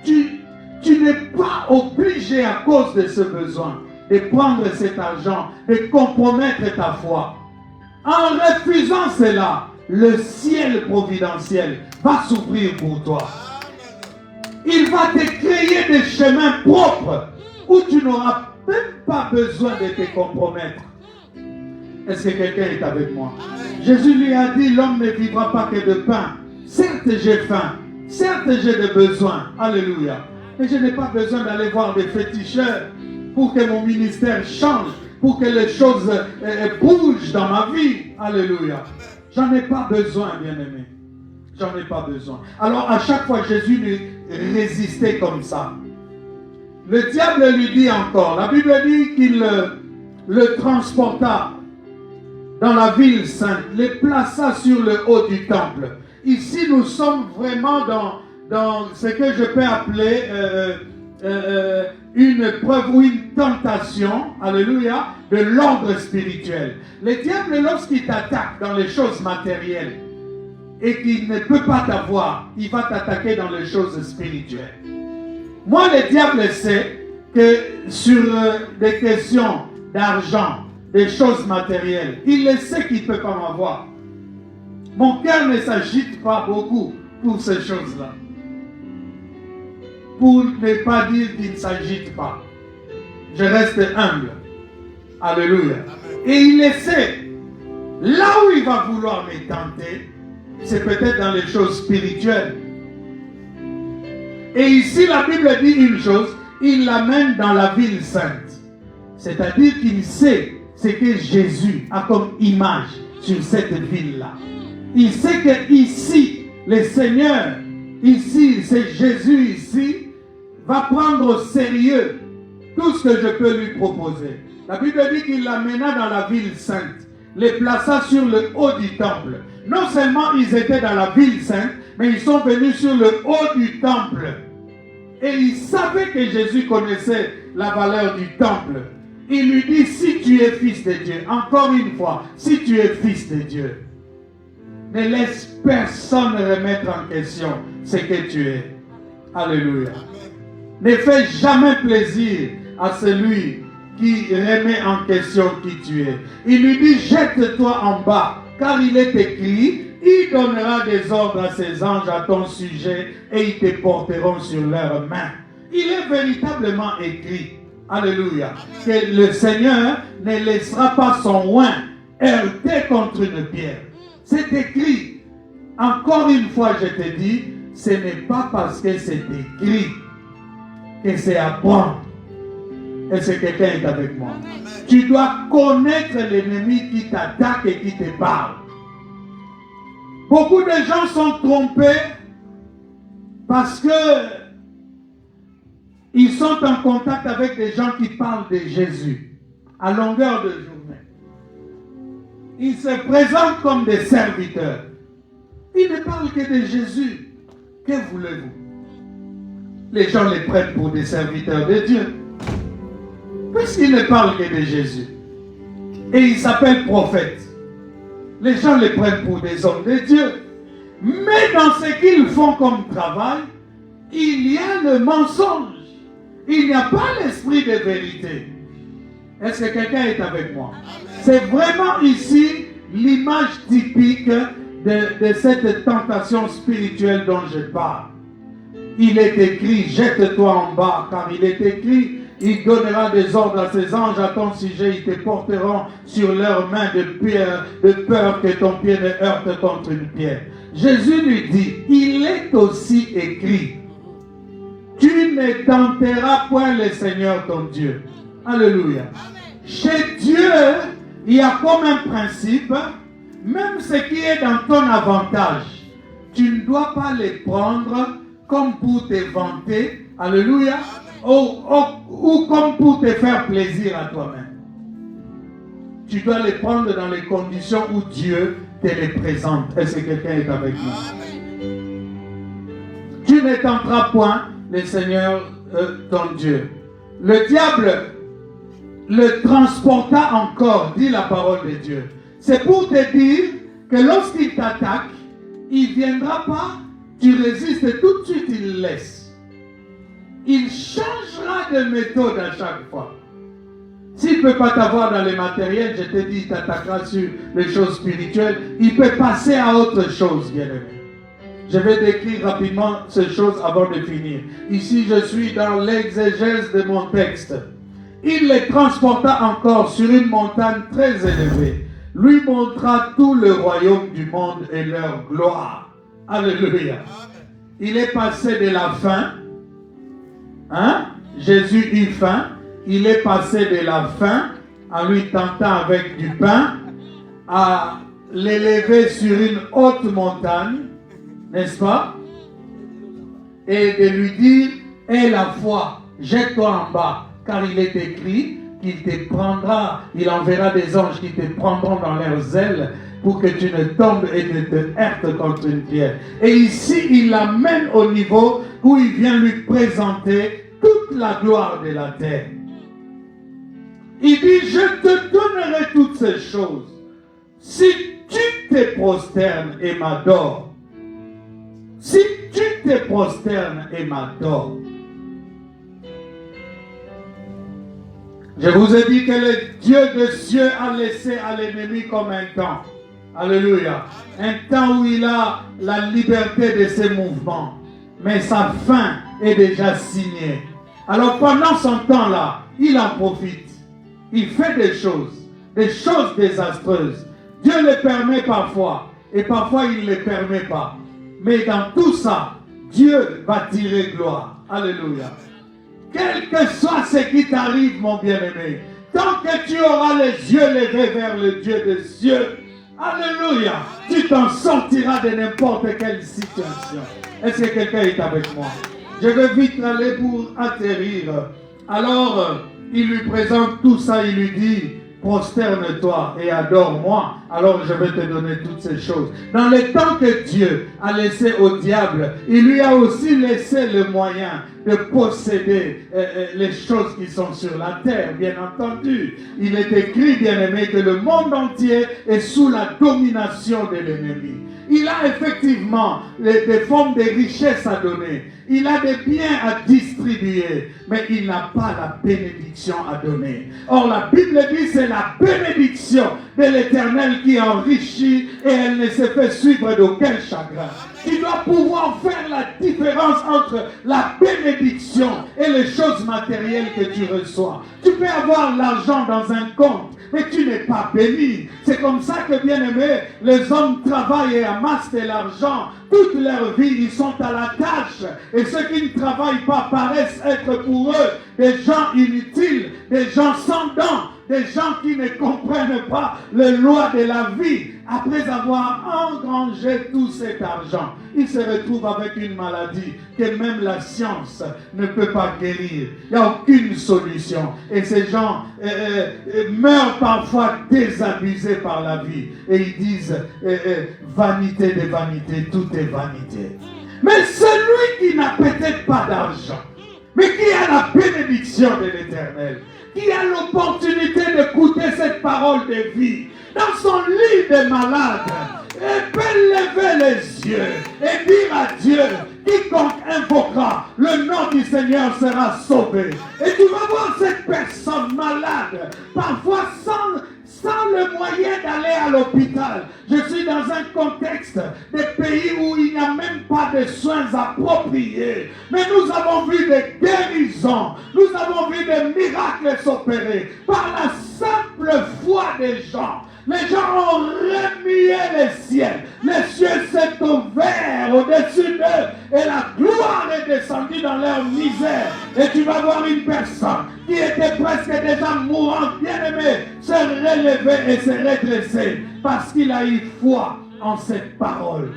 Tu n'es pas obligé à cause de ce besoin de prendre cet argent, de compromettre ta foi. En refusant cela, le ciel providentiel va s'ouvrir pour toi. Il va te créer des chemins propres où tu n'auras même pas besoin de te compromettre. Est-ce que quelqu'un est avec moi? Jésus lui a dit, l'homme ne vivra pas que de pain. Certes, j'ai faim. Certes, j'ai des besoins. Alléluia. Et je n'ai pas besoin d'aller voir des féticheurs pour que mon ministère change, pour que les choses bougent dans ma vie. Alléluia. J'en ai pas besoin, bien-aimé. J'en ai pas besoin. Alors, à chaque fois, Jésus lui résistait comme ça. Le diable lui dit encore, la Bible dit qu'il le transporta dans la ville sainte, le plaça sur le haut du temple. Ici, nous sommes vraiment dans ce que je peux appeler une preuve ou une tentation, alléluia, de l'ordre spirituel. Le diable, lorsqu'il t'attaque dans les choses matérielles et qu'il ne peut pas t'avoir, il va t'attaquer dans les choses spirituelles. Moi, le diable sait que sur des questions d'argent, des choses matérielles, il le sait qu'il ne peut pas m'avoir. Mon cœur ne s'agite pas beaucoup pour ces choses-là. Pour ne pas dire qu'il ne s'agite pas. Je reste humble. Alléluia. Et il le sait. Là où il va vouloir me tenter, c'est peut-être dans les choses spirituelles. Et ici, la Bible dit une chose, il l'amène dans la ville sainte. C'est-à-dire qu'il sait ce que Jésus a comme image sur cette ville-là. Il sait que ici, le Seigneur, ici, c'est Jésus ici, va prendre au sérieux tout ce que je peux lui proposer. La Bible dit qu'il l'amena dans la ville sainte, les plaça sur le haut du temple. Non seulement ils étaient dans la ville sainte, mais ils sont venus sur le haut du temple. Et ils savaient que Jésus connaissait la valeur du temple. Il lui dit, si tu es fils de Dieu, encore une fois, si tu es fils de Dieu, ne laisse personne remettre en question ce que tu es. Alléluia. Ne fais jamais plaisir à celui qui remet en question qui tu es. Il lui dit, jette-toi en bas, car il est écrit, il donnera des ordres à ses anges à ton sujet et ils te porteront sur leurs mains. Il est véritablement écrit, alléluia, que le Seigneur ne laissera pas son oint heurter contre une pierre. C'est écrit. Encore une fois, je te dis, ce n'est pas parce que c'est écrit que c'est à prendre. Est-ce que quelqu'un est avec moi? Tu dois connaître l'ennemi qui t'attaque et qui te parle. Beaucoup de gens sont trompés parce que ils sont en contact avec des gens qui parlent de Jésus à longueur de journée. Ils se présentent comme des serviteurs. Ils ne parlent que de Jésus. Que voulez-vous? Les gens les prennent pour des serviteurs de Dieu. Puisqu'ils ne parlent que de Jésus. Et ils s'appellent prophètes. Les gens les prennent pour des hommes de Dieu. Mais dans ce qu'ils font comme travail, il y a le mensonge. Il n'y a pas l'esprit de vérité. Est-ce que quelqu'un est avec moi? C'est vraiment ici l'image typique de cette tentation spirituelle dont je parle. Il est écrit, jette-toi en bas, car il est écrit, il donnera des ordres à ses anges à ton sujet, ils te porteront sur leurs mains de peur que ton pied ne heurte contre une pierre. Jésus lui dit, il est aussi écrit, tu ne tenteras point le Seigneur ton Dieu. Alléluia. Chez Dieu, il y a comme un principe, même ce qui est dans ton avantage, tu ne dois pas les prendre comme pour te vanter, alléluia, ou comme pour te faire plaisir à toi-même. Tu dois les prendre dans les conditions où Dieu te les présente. Est-ce que quelqu'un est avec moi? Tu ne tenteras point le Seigneur ton Dieu. Le diable le transporta encore, dit la parole de Dieu. C'est pour te dire que lorsqu'il t'attaque, il ne viendra pas, tu résistes, tout de suite il laisse. Il changera de méthode à chaque fois. S'il ne peut pas t'avoir dans les matériels, je te dis, il t'attaquera sur les choses spirituelles, il peut passer à autre chose, bien-aimé. Je vais décrire rapidement ces choses avant de finir. Ici, je suis dans l'exégèse de mon texte. Il les transporta encore sur une montagne très élevée, lui montra tout le royaume du monde et leur gloire. Alléluia. Il est passé de la faim, hein? Jésus eut faim, il est passé de la faim en lui tentant avec du pain à l'élever sur une haute montagne, n'est-ce pas? Et de lui dire, aie la foi, jette-toi en bas, car il est écrit qu'il te prendra, il enverra des anges qui te prendront dans leurs ailes pour que tu ne tombes et ne te heurtes contre une pierre. Et ici, il l'amène au niveau où il vient lui présenter toute la gloire de la terre. Il dit, je te donnerai toutes ces choses si tu te prosternes et m'adores. Si tu te prosternes et m'adores. Je vous ai dit que le Dieu de cieux a laissé à l'ennemi comme un temps. Alléluia. Un temps où il a la liberté de ses mouvements. Mais sa fin est déjà signée. Alors pendant son temps-là, il en profite. Il fait des choses désastreuses. Dieu les permet parfois. Et parfois il ne les permet pas. Mais dans tout ça, Dieu va tirer gloire. Alléluia. Quel que soit ce qui t'arrive, mon bien-aimé, tant que tu auras les yeux levés vers le Dieu des cieux, alléluia, tu t'en sortiras de n'importe quelle situation. Est-ce que quelqu'un est avec moi? Je vais vite aller pour atterrir. Alors, il lui présente tout ça, il lui dit, prosterne-toi et adore-moi, alors je vais te donner toutes ces choses. Dans le temps que Dieu a laissé au diable, il lui a aussi laissé le moyen de posséder les choses qui sont sur la terre, bien entendu. Il est écrit, bien-aimé, que le monde entier est sous la domination de l'ennemi. Il a effectivement des formes de richesses à donner. Il a des biens à distribuer, mais il n'a pas la bénédiction à donner. Or, la Bible dit c'est la bénédiction de l'Éternel qui enrichit et elle ne se fait suivre d'aucun chagrin. Tu dois pouvoir faire la différence entre la bénédiction et les choses matérielles que tu reçois. Tu peux avoir l'argent dans un compte, mais tu n'es pas béni. C'est comme ça que, bien aimé, les hommes travaillent et amassent de l'argent. Toute leur vie, ils sont à la tâche. Et ceux qui ne travaillent pas paraissent être pour eux des gens inutiles, des gens sans dents, des gens qui ne comprennent pas les lois de la vie. Après avoir engrangé tout cet argent, ils se retrouvent avec une maladie que même la science ne peut pas guérir. Il n'y a aucune solution. Et ces gens meurent parfois désabusés par la vie. Et ils disent, vanité de vanité, tout est vanité. Mais celui qui n'a peut-être pas d'argent, mais qui a la bénédiction de l'Éternel, qui a l'opportunité d'écouter cette parole de vie, dans son lit de malade, et peut lever les yeux et dire à Dieu, quiconque invoquera le nom du Seigneur sera sauvé. Et tu vas voir cette personne malade, parfois sans le moyen d'aller à l'hôpital. Je suis dans un contexte de pays où il n'y a même pas de soins appropriés. Mais nous avons vu des guérisons, nous avons vu des miracles s'opérer par la simple foi des gens. Les gens ont remué les ciels. Les cieux s'est ouvert au-dessus d'eux. Et la gloire est descendue dans leur misère. Et tu vas voir une personne qui était presque déjà mourante, bien aimée, se relever et se redresser. Parce qu'il a eu foi en cette parole.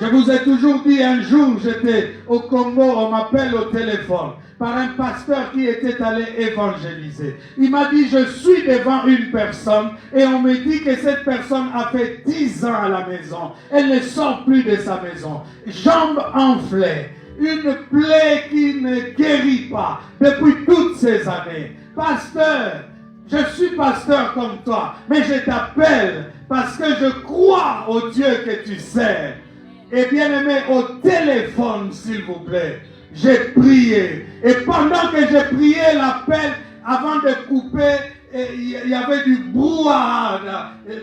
Je vous ai toujours dit, un jour, j'étais au Congo, on m'appelle au téléphone par un pasteur qui était allé évangéliser. Il m'a dit, je suis devant une personne et on me dit que cette personne a fait 10 ans à la maison. Elle ne sort plus de sa maison. Jambes enflées, une plaie qui ne guérit pas depuis toutes ces années. Pasteur, je suis pasteur comme toi, mais je t'appelle parce que je crois au Dieu que tu sers. Et bien aimé, au téléphone, s'il vous plaît, j'ai prié. Et pendant que j'ai prié l'appel, avant de couper, il y avait du brouhaha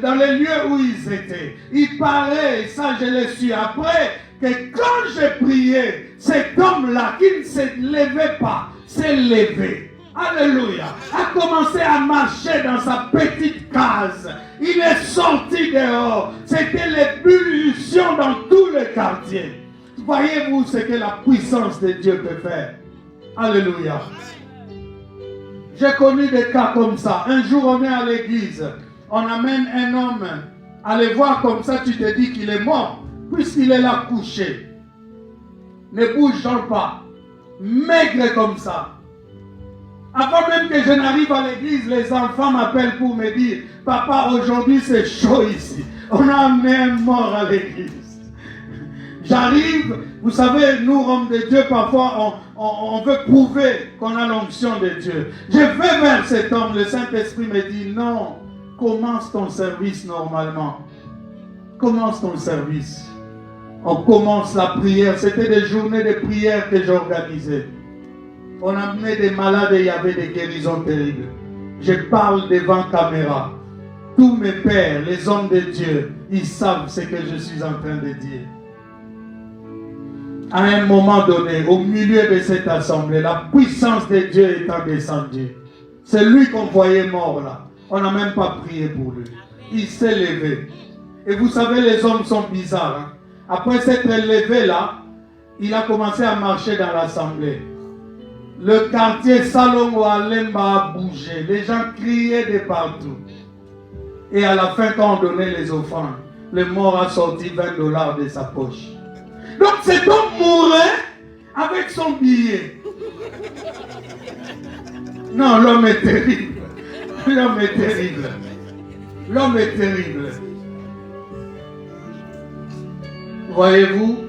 dans les lieux où ils étaient. Ils parlaient, et ça je l'ai su après, que quand j'ai prié, cet homme-là qui ne se levait pas, s'est levé. Alléluia. A commencé à marcher dans sa petite case. Il est sorti dehors. C'était l'ébullition dans tout le quartier. Voyez-vous ce que la puissance de Dieu peut faire. Alléluia. J'ai connu des cas comme ça. Un jour, on est à l'église. On amène un homme. À le voir comme ça, tu te dis qu'il est mort. Puisqu'il est là couché. Ne bouge pas. Maigre comme ça. Avant même que je n'arrive à l'église, les enfants m'appellent pour me dire « Papa, aujourd'hui c'est chaud ici. On a amené un mort à l'église. » J'arrive, vous savez, nous, hommes de Dieu, parfois, on veut prouver qu'on a l'onction de Dieu. Je vais vers cet homme, le Saint-Esprit me dit « Non, commence ton service normalement. Commence ton service. » On commence la prière. C'était des journées de prière que j'organisais. On amenait des malades et il y avait des guérisons terribles. Je parle devant caméra. Tous mes pères, les hommes de Dieu, ils savent ce que je suis en train de dire. À un moment donné, au milieu de cette assemblée, la puissance de Dieu étant descendue. C'est lui qu'on voyait mort là. On n'a même pas prié pour lui. Il s'est levé. Et vous savez, les hommes sont bizarres. Hein? Après s'être levé là, il a commencé à marcher dans l'assemblée. Le quartier Salongo Alemba a bougé. Les gens criaient de partout. Et à la fin, quand on donnait les offrandes, le mort a sorti $20 de sa poche. Donc cet homme mourait avec son billet. Non, l'homme est terrible. L'homme est terrible. L'homme est terrible. Voyez-vous?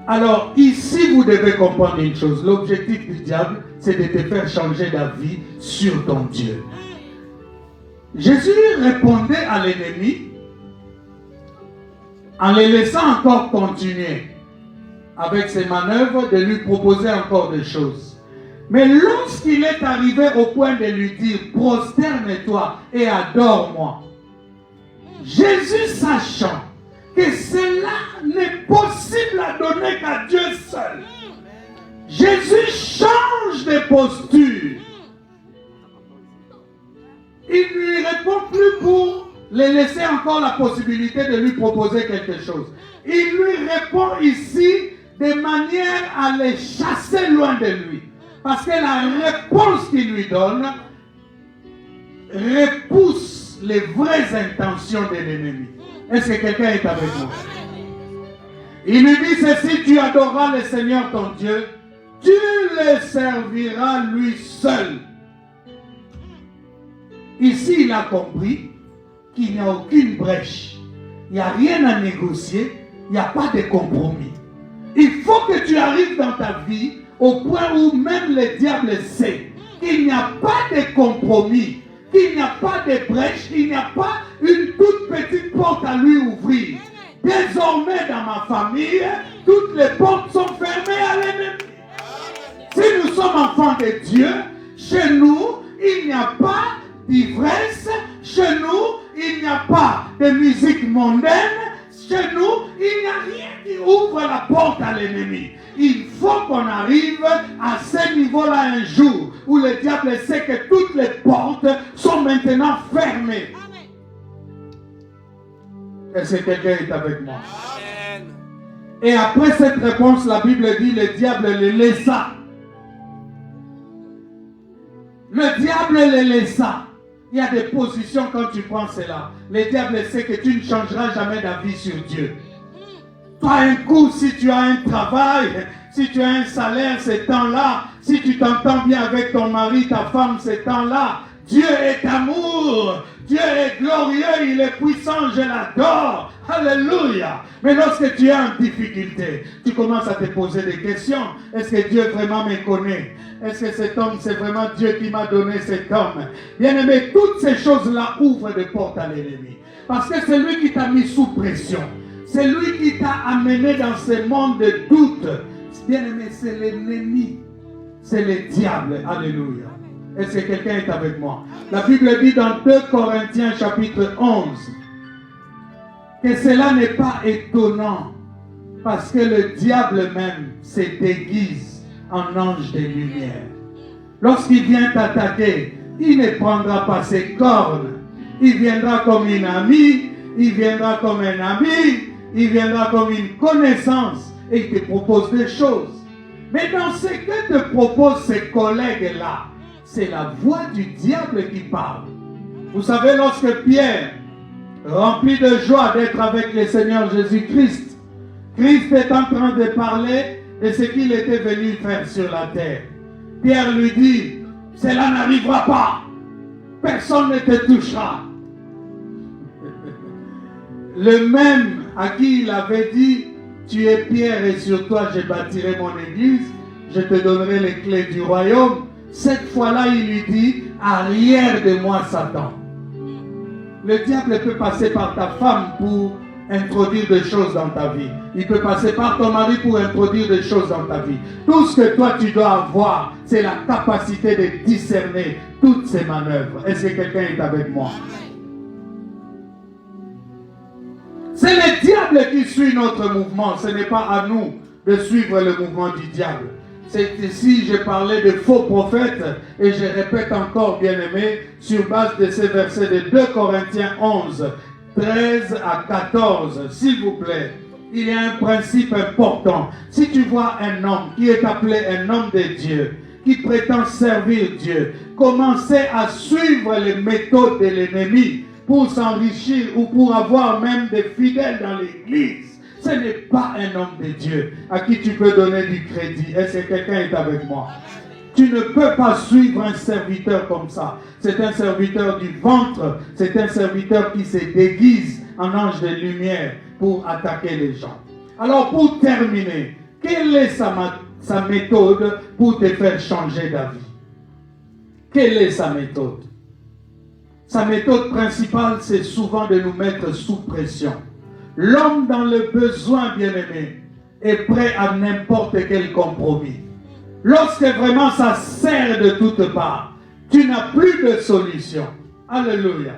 Alors, ici, vous devez comprendre une chose. L'objectif du diable, c'est de te faire changer d'avis sur ton Dieu. Jésus répondait à l'ennemi en le laissant encore continuer avec ses manœuvres, de lui proposer encore des choses. Mais lorsqu'il est arrivé au point de lui dire « Prosterne-toi et adore-moi », Jésus, sachant que cela n'est possible à donner qu'à Dieu seul, Jésus change de posture. Il ne lui répond plus pour le laisser encore la possibilité de lui proposer quelque chose. Il lui répond ici de manière à les chasser loin de lui. Parce que la réponse qu'il lui donne repousse les vraies intentions de l'ennemi. Est-ce que quelqu'un est avec moi? Il lui dit ceci: tu adoreras le Seigneur ton Dieu, tu le serviras lui seul. Ici, il a compris qu'il n'y a aucune brèche. Il n'y a rien à négocier. Il n'y a pas de compromis. Il faut que tu arrives dans ta vie au point où même le diable sait qu'il n'y a pas de compromis, qu'il n'y a pas de brèche, il n'y a pas une toute petite porte à lui ouvrir. Désormais, dans ma famille, toutes les portes sont fermées à l'ennemi. Si nous sommes enfants de Dieu, chez nous, il n'y a pas d'ivresse. Chez nous, il n'y a pas de musique mondaine. Chez nous, il n'y a rien qui ouvre la porte à l'ennemi. Il faut qu'on arrive à ce niveau-là un jour où le diable sait que toutes les portes sont maintenant fermées. Est-ce que quelqu'un est avec moi? Amen. Et après cette réponse, la Bible dit le diable le laissa. Le diable le laissa. Il y a des positions quand tu prends cela. Le diable sait que tu ne changeras jamais d'avis sur Dieu. Toi, un coup, si tu as un travail, si tu as un salaire, ce temps-là, si tu t'entends bien avec ton mari, ta femme, ce temps-là, Dieu est amour, Dieu est glorieux, il est puissant, je l'adore. Alléluia. Mais lorsque tu es en difficulté, tu commences à te poser des questions. Est-ce que Dieu vraiment me connaît? Est-ce que cet homme, c'est vraiment Dieu qui m'a donné cet homme? Bien-aimé, toutes ces choses-là ouvrent des portes à l'ennemi. Parce que c'est lui qui t'a mis sous pression. C'est lui qui t'a amené dans ce monde de doute. Bien-aimé, c'est l'ennemi. C'est le diable. Alléluia. Est-ce que quelqu'un est avec moi? La Bible dit dans 2 Corinthiens chapitre 11 que cela n'est pas étonnant parce que le diable même se déguise en ange de lumière. Lorsqu'il vient t'attaquer, il ne prendra pas ses cornes. Il viendra comme une amie, il viendra comme un ami, il viendra comme une connaissance et il te propose des choses. Mais dans ce que te proposent ces collègues-là, c'est la voix du diable qui parle. Vous savez, lorsque Pierre, rempli de joie d'être avec le Seigneur Jésus-Christ, Christ est en train de parler de ce qu'il était venu faire sur la terre. Pierre lui dit, cela n'arrivera pas. Personne ne te touchera. Le même à qui il avait dit, tu es Pierre et sur toi je bâtirai mon église, je te donnerai les clés du royaume. Cette fois-là, il lui dit, arrière de moi Satan. Le diable peut passer par ta femme pour introduire des choses dans ta vie. Il peut passer par ton mari pour introduire des choses dans ta vie. Tout ce que toi tu dois avoir, c'est la capacité de discerner toutes ces manœuvres. Est-ce que quelqu'un est avec moi? C'est le diable qui suit notre mouvement. Ce n'est pas à nous de suivre le mouvement du diable. C'est ici, je parlais de faux prophètes et je répète encore, bien-aimés, sur base de ces versets de 2 Corinthiens 11, 13 à 14, s'il vous plaît. Il y a un principe important. Si tu vois un homme qui est appelé un homme de Dieu, qui prétend servir Dieu, commencer à suivre les méthodes de l'ennemi pour s'enrichir ou pour avoir même des fidèles dans l'église, ce n'est pas un homme de Dieu à qui tu peux donner du crédit. Est-ce que quelqu'un est avec moi? Tu ne peux pas suivre un serviteur comme ça. C'est un serviteur du ventre. C'est un serviteur qui se déguise en ange de lumière pour attaquer les gens. Alors pour terminer, quelle est sa méthode pour te faire changer d'avis? Quelle est sa méthode? Sa méthode principale, c'est souvent de nous mettre sous pression. L'homme dans le besoin, bien-aimé, est prêt à n'importe quel compromis. Lorsque vraiment ça serre de toutes parts, tu n'as plus de solution. Alléluia.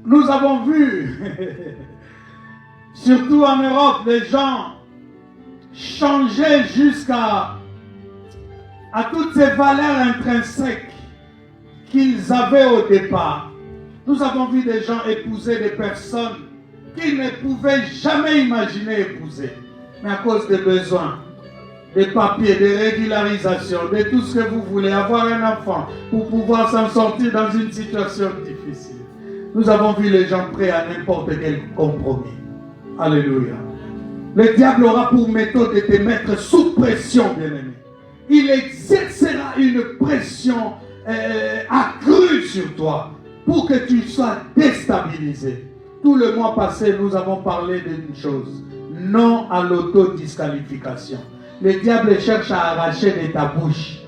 Nous avons vu, surtout en Europe, les gens changer jusqu'à toutes ces valeurs intrinsèques qu'ils avaient au départ. Nous avons vu des gens épouser des personnes qu'ils ne pouvaient jamais imaginer épouser. Mais à cause des besoins, des papiers, des régularisations, de tout ce que vous voulez, avoir un enfant pour pouvoir s'en sortir dans une situation difficile. Nous avons vu les gens prêts à n'importe quel compromis. Alléluia. Le diable aura pour méthode de te mettre sous pression, bien-aimé. Il exercera une pression accrue sur toi pour que tu sois déstabilisé. Tout le mois passé, nous avons parlé d'une chose. Non à l'autodisqualification. Le diable cherche à arracher de ta bouche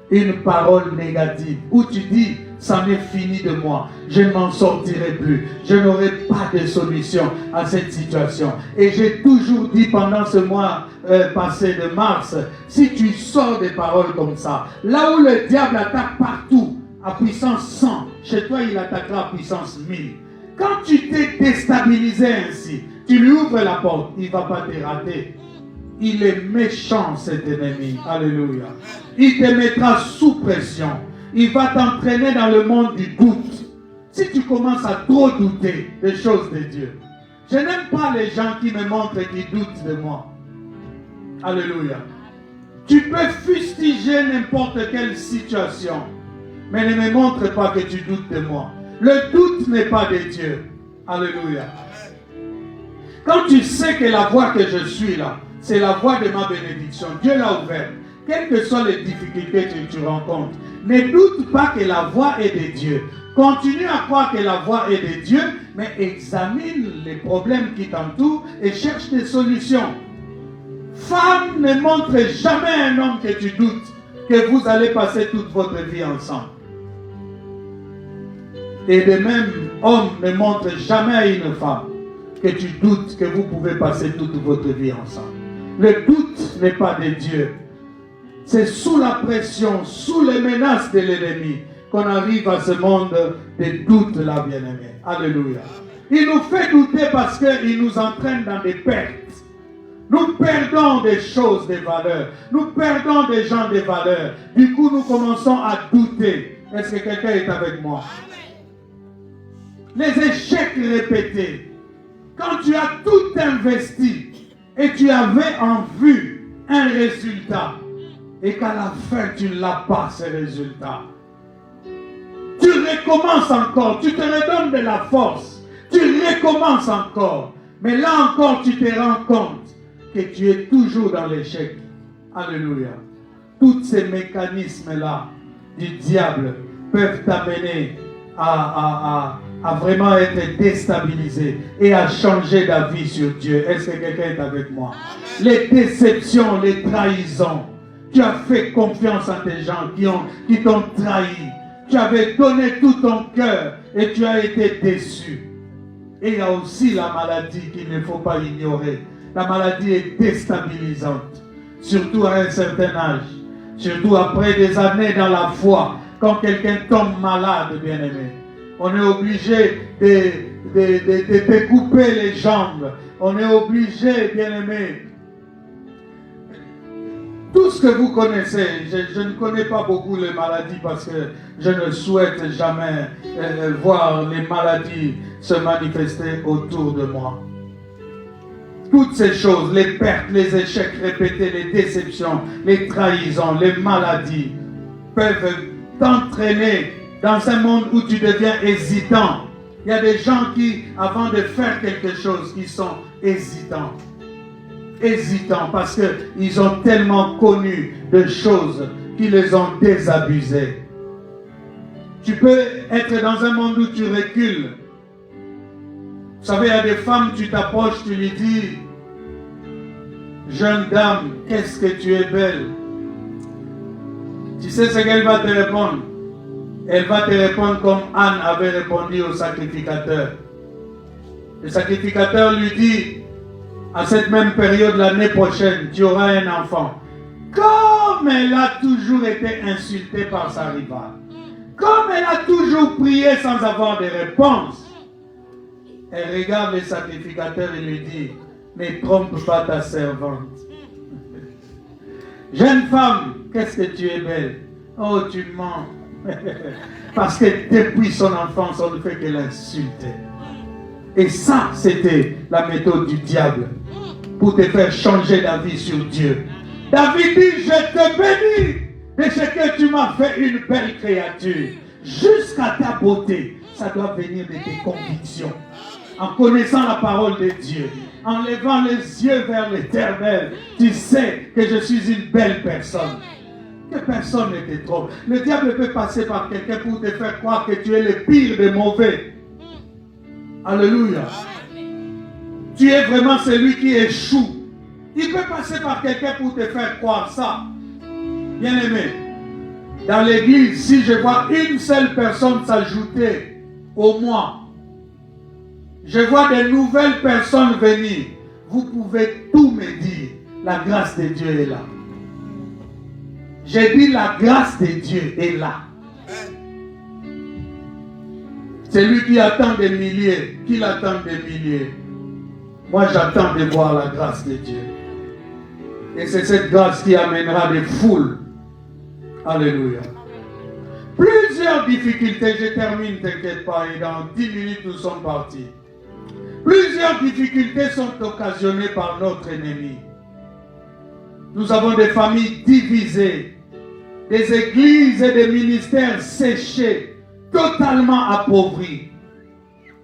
une parole négative où tu dis, c'en est fini de moi, je ne m'en sortirai plus, je n'aurai pas de solution à cette situation. Et j'ai toujours dit pendant ce mois passé de mars, si tu sors des paroles comme ça, là où le diable attaque partout, à puissance 100, chez toi il attaquera à puissance 1000. Quand tu t'es déstabilisé ainsi, tu lui ouvres la porte, il ne va pas te rater. Il est méchant cet ennemi. Alléluia. Il te mettra sous pression. Il va t'entraîner dans le monde du doute. Si tu commences à trop douter des choses de Dieu. Je n'aime pas les gens qui me montrent qu'ils doutent de moi. Alléluia. Tu peux fustiger n'importe quelle situation, mais ne me montre pas que tu doutes de moi. Le doute n'est pas de Dieu. Alléluia. Quand tu sais que la voie que je suis là, c'est la voie de ma bénédiction, Dieu l'a ouverte. Quelles que soient les difficultés que tu rencontres, ne doute pas que la voie est de Dieu. Continue à croire que la voie est de Dieu, mais examine les problèmes qui t'entourent et cherche des solutions. Femme, ne montre jamais à un homme que tu doutes que vous allez passer toute votre vie ensemble. Et de même, homme, ne montre jamais à une femme que tu doutes que vous pouvez passer toute votre vie ensemble. Le doute n'est pas de Dieu. C'est sous la pression, sous les menaces de l'ennemi qu'on arrive à ce monde de doute là, bien-aimé. Alléluia. Il nous fait douter parce qu'il nous entraîne dans des pertes. Nous perdons des choses, des valeurs. Nous perdons des gens, des valeurs. Du coup, nous commençons à douter. Est-ce que quelqu'un est avec moi? Les échecs répétés. Quand tu as tout investi et tu avais en vue un résultat et qu'à la fin, tu n'as pas ce résultat. Tu recommences encore, tu te redonnes de la force, tu recommences encore. Mais là encore, tu te rends compte que tu es toujours dans l'échec. Alléluia. Tous ces mécanismes-là du diable peuvent t'amener à vraiment être déstabilisé et à changer d'avis sur Dieu. Est-ce que quelqu'un est avec moi? Les déceptions, les trahisons. Tu as fait confiance à des gens qui t'ont trahi. Tu avais donné tout ton cœur et tu as été déçu. Et il y a aussi la maladie qu'il ne faut pas ignorer. La maladie est déstabilisante, surtout à un certain âge, surtout après des années dans la foi. Quand quelqu'un tombe malade, bien-aimé, on est obligé de couper les jambes. On est obligé, bien-aimé. Tout ce que vous connaissez, je ne connais pas beaucoup les maladies parce que je ne souhaite jamais voir les maladies se manifester autour de moi. Toutes ces choses, les pertes, les échecs répétés, les déceptions, les trahisons, les maladies, peuvent t'entraîner dans un monde où tu deviens hésitant. Il y a des gens qui, avant de faire quelque chose, ils sont hésitants. Hésitants parce qu'ils ont tellement connu de choses qui les ont désabusés. Tu peux être dans un monde où tu recules. Vous savez, il y a des femmes, tu t'approches, tu lui dis, jeune dame, qu'est-ce que tu es belle. Tu sais ce qu'elle va te répondre? Elle va te répondre comme Anne avait répondu au sacrificateur. Le sacrificateur lui dit, à cette même période, l'année prochaine, tu auras un enfant. Comme elle a toujours été insultée par sa rivale, comme elle a toujours prié sans avoir de réponse, elle regarde le sacrificateur et lui dit, ne trompe pas ta servante. Jeune femme, qu'est-ce que tu es belle. Oh, tu mens. Parce que depuis son enfance, on ne fait que l'insulter. Et ça, c'était la méthode du diable pour te faire changer d'avis sur Dieu. David dit, je te bénis de ce que tu m'as fait une belle créature. Jusqu'à ta beauté, ça doit venir de tes convictions. En connaissant la parole de Dieu, en levant les yeux vers l'Éternel, tu sais que je suis une belle personne. Que personne ne te trompe. Le diable peut passer par quelqu'un pour te faire croire que tu es le pire des mauvais. Alléluia. Tu es vraiment celui qui échoue. Il peut passer par quelqu'un pour te faire croire ça. Bien-aimé, dans l'église, si je vois une seule personne s'ajouter au mois, je vois de nouvelles personnes venir, vous pouvez tout me dire. La grâce de Dieu est là. J'ai dit la grâce de Dieu est là. C'est lui qui attend des milliers. Qui l'attend des milliers? Moi, j'attends de voir la grâce de Dieu. Et c'est cette grâce qui amènera des foules. Alléluia. Plusieurs difficultés, je termine, t'inquiète pas, et dans 10 minutes, nous sommes partis. Plusieurs difficultés sont occasionnées par notre ennemi. Nous avons des familles divisées, des églises et des ministères séchés, totalement appauvris.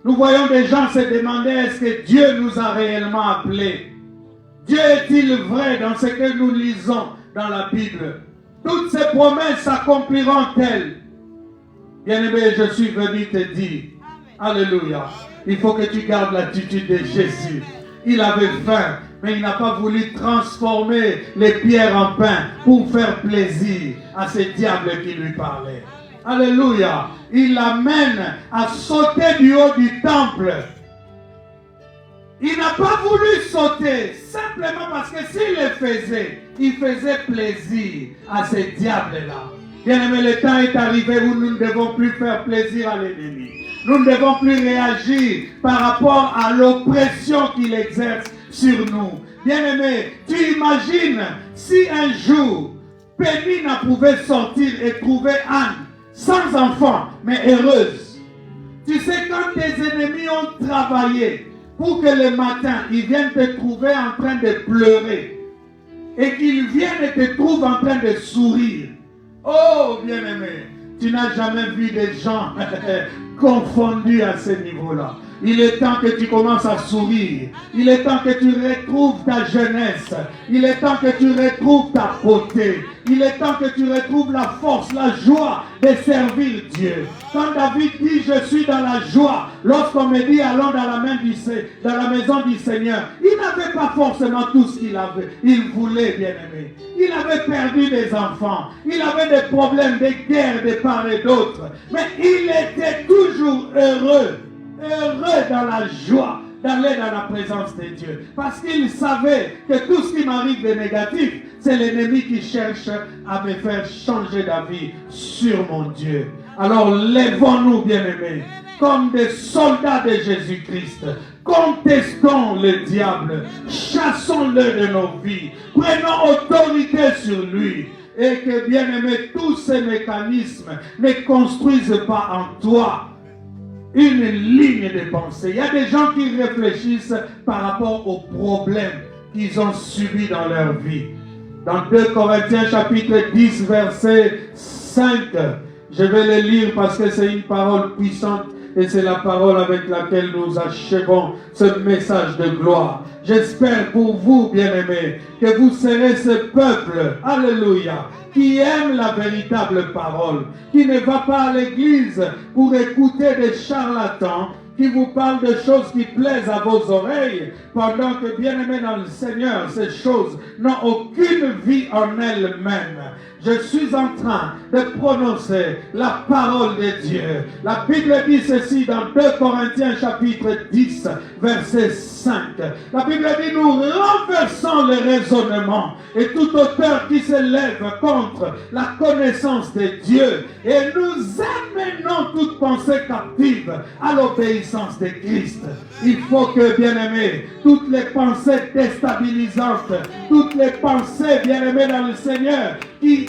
Nous voyons des gens se demander, est-ce que Dieu nous a réellement appelés? Dieu est-il vrai dans ce que nous lisons dans la Bible? Toutes ces promesses s'accompliront-elles? Bien-aimé, je suis venu te dire, alléluia, il faut que tu gardes l'attitude de Jésus. Il avait faim, mais il n'a pas voulu transformer les pierres en pain pour faire plaisir à ce diable qui lui parlait. Alléluia. Il l'amène à sauter du haut du temple. Il n'a pas voulu sauter simplement parce que s'il le faisait, il faisait plaisir à ce diable-là. Bien-aimé, le temps est arrivé où nous ne devons plus faire plaisir à l'ennemi. Nous ne devons plus réagir par rapport à l'oppression qu'il exerce sur nous. Bien-aimé, tu imagines si un jour, Pénina pouvait sortir et trouver Anne, sans enfant, mais heureuse. Tu sais, quand tes ennemis ont travaillé pour que le matin, ils viennent te trouver en train de pleurer et qu'ils viennent et te trouvent en train de sourire. Oh, bien-aimé, tu n'as jamais vu des gens confondus à ce niveau-là. Il est temps que tu commences à sourire. Il est temps que tu retrouves ta jeunesse. Il est temps que tu retrouves ta beauté. Il est temps que tu retrouves la force, la joie de servir Dieu. Quand David dit je suis dans la joie, lorsqu'on me dit allons dans la maison du Seigneur, il n'avait pas forcément tout ce qu'il avait. Il voulait, bien-aimé. Il avait perdu des enfants. Il avait des problèmes, des guerres de part et d'autre. Mais il était toujours heureux dans la joie d'aller dans la présence de Dieu. Parce qu'il savait que tout ce qui m'arrive de négatif, c'est l'ennemi qui cherche à me faire changer d'avis sur mon Dieu. Alors lèvons-nous, bien-aimés, comme des soldats de Jésus-Christ. Contestons le diable, chassons-le de nos vies, prenons autorité sur lui. Et que, bien-aimés, tous ces mécanismes ne construisent pas en toi une ligne de pensée. Il y a des gens qui réfléchissent par rapport aux problèmes qu'ils ont subis dans leur vie. Dans 2 Corinthiens chapitre 10 verset 5, je vais le lire parce que c'est une parole puissante et c'est la parole avec laquelle nous achevons ce message de gloire. J'espère pour vous, bien-aimés, que vous serez ce peuple, alléluia, qui aime la véritable parole, qui ne va pas à l'église pour écouter des charlatans, qui vous parlent de choses qui plaisent à vos oreilles, pendant que, bien-aimés dans le Seigneur, ces choses n'ont aucune vie en elles-mêmes. Je suis en train de prononcer la parole de Dieu. La Bible dit ceci dans 2 Corinthiens chapitre 10, verset 5. La Bible dit, nous renversons le raisonnement et toute auteur qui s'élève contre la connaissance de Dieu et nous amenons toute pensée captive à l'obéissance de Christ. Il faut que, bien-aimés, toutes les pensées déstabilisantes, toutes les pensées, bien-aimés dans le Seigneur, qui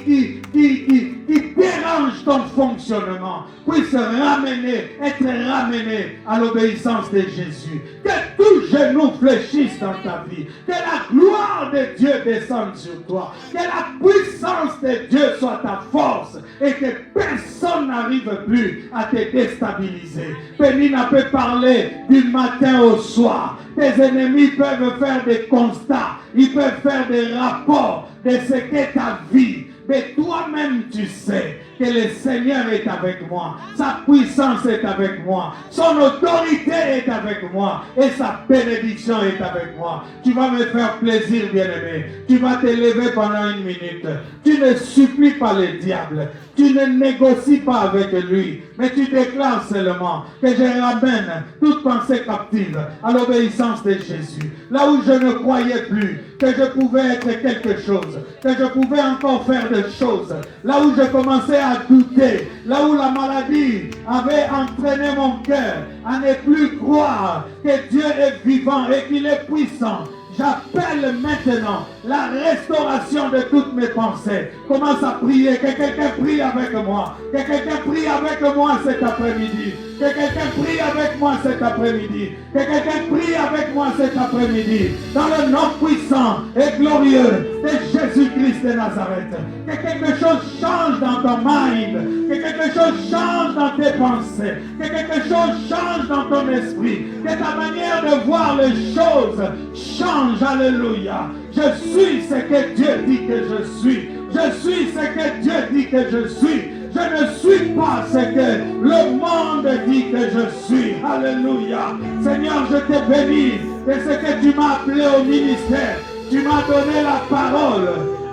dérangent ton fonctionnement, puissent être ramenés à l'obéissance de Jésus. Que tout genou fléchisse dans ta vie. Que la gloire de Dieu descende sur toi. Que la puissance de Dieu soit ta force et que personne n'arrive plus à te déstabiliser. Pénina peut parler du matin au soir. Tes ennemis peuvent faire des constats. Ils peuvent faire des rapports de ce qu'est ta vie. Mais toi-même, tu sais que le Seigneur est avec moi. Sa puissance est avec moi. Son autorité est avec moi. Et sa bénédiction est avec moi. Tu vas me faire plaisir, bien-aimé. Tu vas te lever pendant 1 minute. Tu ne supplies pas le diable. Tu ne négocies pas avec lui. Mais tu déclares seulement que je ramène toute pensée captive à l'obéissance de Jésus. Là où je ne croyais plus que je pouvais être quelque chose, que je pouvais encore faire des choses, là où je commençais à douter, là où la maladie avait entraîné mon cœur à ne plus croire que Dieu est vivant et qu'il est puissant. J'appelle maintenant la restauration de toutes mes pensées. Commence à prier. Que quelqu'un prie avec moi. Que quelqu'un prie avec moi cet après-midi. Que quelqu'un prie avec moi cet après-midi. Que quelqu'un prie avec moi cet après-midi. Dans le nom puissant et glorieux de Jésus-Christ de Nazareth. Que quelque chose change dans ton mind. Que quelque chose change dans tes pensées. Que quelque chose change dans ton esprit. Que ta manière de voir les choses change. Alléluia. Je suis ce que Dieu dit que je suis. Je suis ce que Dieu dit que je suis. Je ne suis pas ce que le monde dit que je suis. Alléluia. Seigneur, je te bénis de ce que tu m'as appelé au ministère. Tu m'as donné la parole.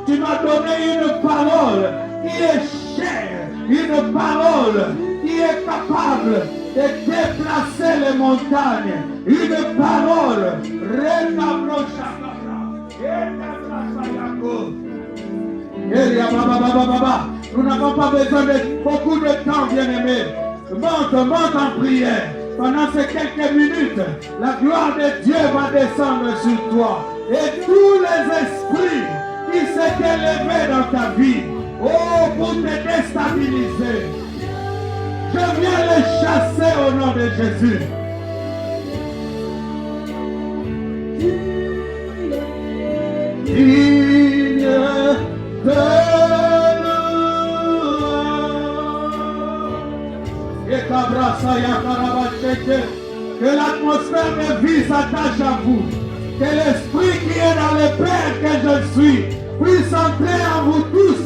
Tu m'as donné une parole qui est chère. Une parole qui est capable de déplacer les montagnes. Une parole. Nous n'avons pas besoin de beaucoup de temps, bien-aimés. Monte en prière. Pendant ces quelques minutes, la gloire de Dieu va descendre sur toi. et tous les esprits qui s'étaient levés dans ta vie, oh, pour te déstabiliser, je viens les chasser au nom de Jésus. Digne de que l'atmosphère de vie s'attache à vous. Que l'esprit qui est dans le Père que je suis puisse entrer en vous tous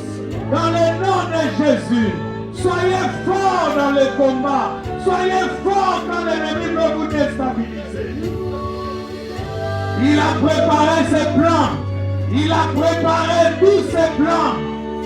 dans le nom de Jésus. Soyez forts dans le combat. Soyez forts quand l'ennemi veut vous déstabiliser. Il a préparé ses plans. Il a préparé tous ses plans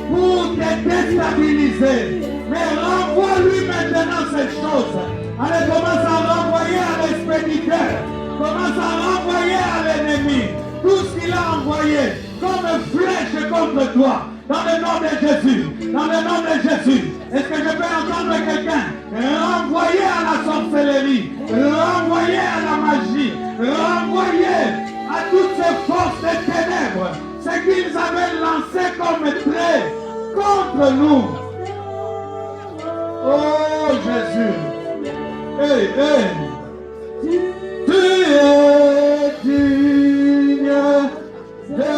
pour te déstabiliser. Mais renvoie-lui maintenant ces choses. Allez, commence à renvoyer à l'expéditeur. Commence à renvoyer à l'ennemi tout ce qu'il a envoyé comme flèche contre toi. Dans le nom de Jésus. Dans le nom de Jésus. Est-ce que je peux entendre quelqu'un renvoyer à la sorcellerie, renvoyer à la magie, renvoyer à toutes ces forces des ténèbres, ce qu'ils avaient lancé comme trait contre nous. Oh Jésus. Hey, hey. Tu es digne de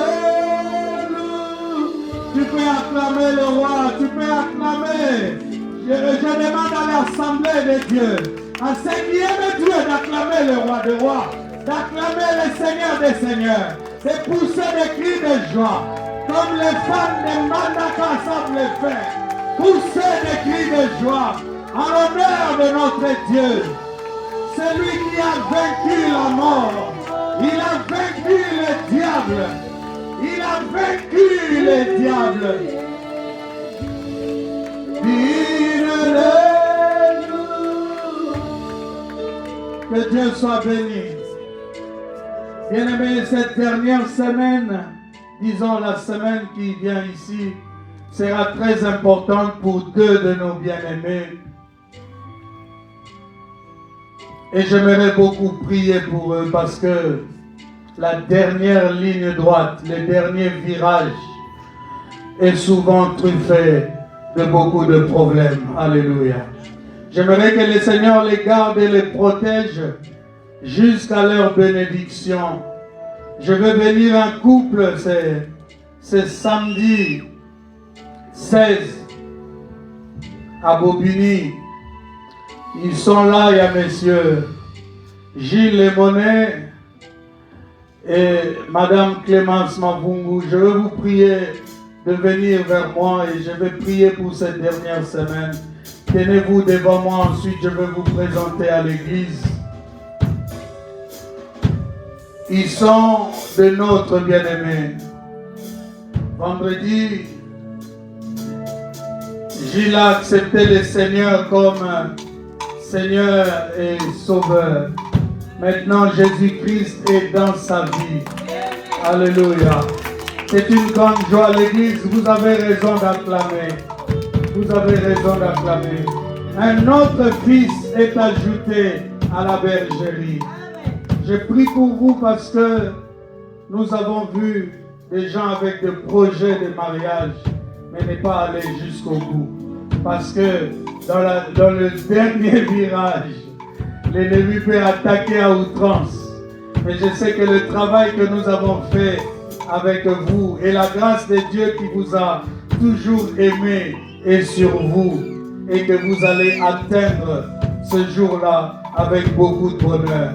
nous. Tu peux acclamer le roi, tu peux acclamer. Je demande à l'assemblée de Dieu, à ceux qui aiment Dieu, d'acclamer le roi des rois, d'acclamer le Seigneur des seigneurs, de pousser des cris de joie, comme les femmes de Mandaka savent le faire. Pousser des cris de joie en l'honneur de notre Dieu. Celui qui a vaincu la mort, il a vaincu le diable. Il a vaincu le diable. Que Dieu soit béni. Bien-aimés, cette dernière semaine, disons la semaine qui vient ici, sera très importante pour deux de nos bien-aimés. Et j'aimerais beaucoup prier pour eux parce que la dernière ligne droite, le dernier virage est souvent truffé de beaucoup de problèmes. Alléluia. J'aimerais que le Seigneur les garde et les protège jusqu'à leur bénédiction. Je vais bénir un couple, c'est samedi 16 à Bobigny. Ils sont là, il y a messieurs Gilles Lemonet et Madame Clémence Mavungu. Je vais vous prier de venir vers moi et je vais prier pour cette dernière semaine. Tenez-vous devant moi, ensuite je vais vous présenter à l'église. Ils sont de notre bien-aimé. Vendredi, Gilles a accepté le Seigneur comme Seigneur et Sauveur. Maintenant, Jésus-Christ est dans sa vie. Alléluia. C'est une grande joie, l'église. Vous avez raison d'acclamer. Vous avez raison d'acclamer. Un autre fils est ajouté à la bergerie. Je prie pour vous parce que nous avons vu des gens avec des projets de mariage, mais n'est pas allé jusqu'au bout. Parce que dans le dernier virage, l'ennemi peut attaquer à outrance. Mais je sais que le travail que nous avons fait avec vous et la grâce de Dieu qui vous a toujours aimé est sur vous et que vous allez atteindre ce jour-là avec beaucoup de bonheur.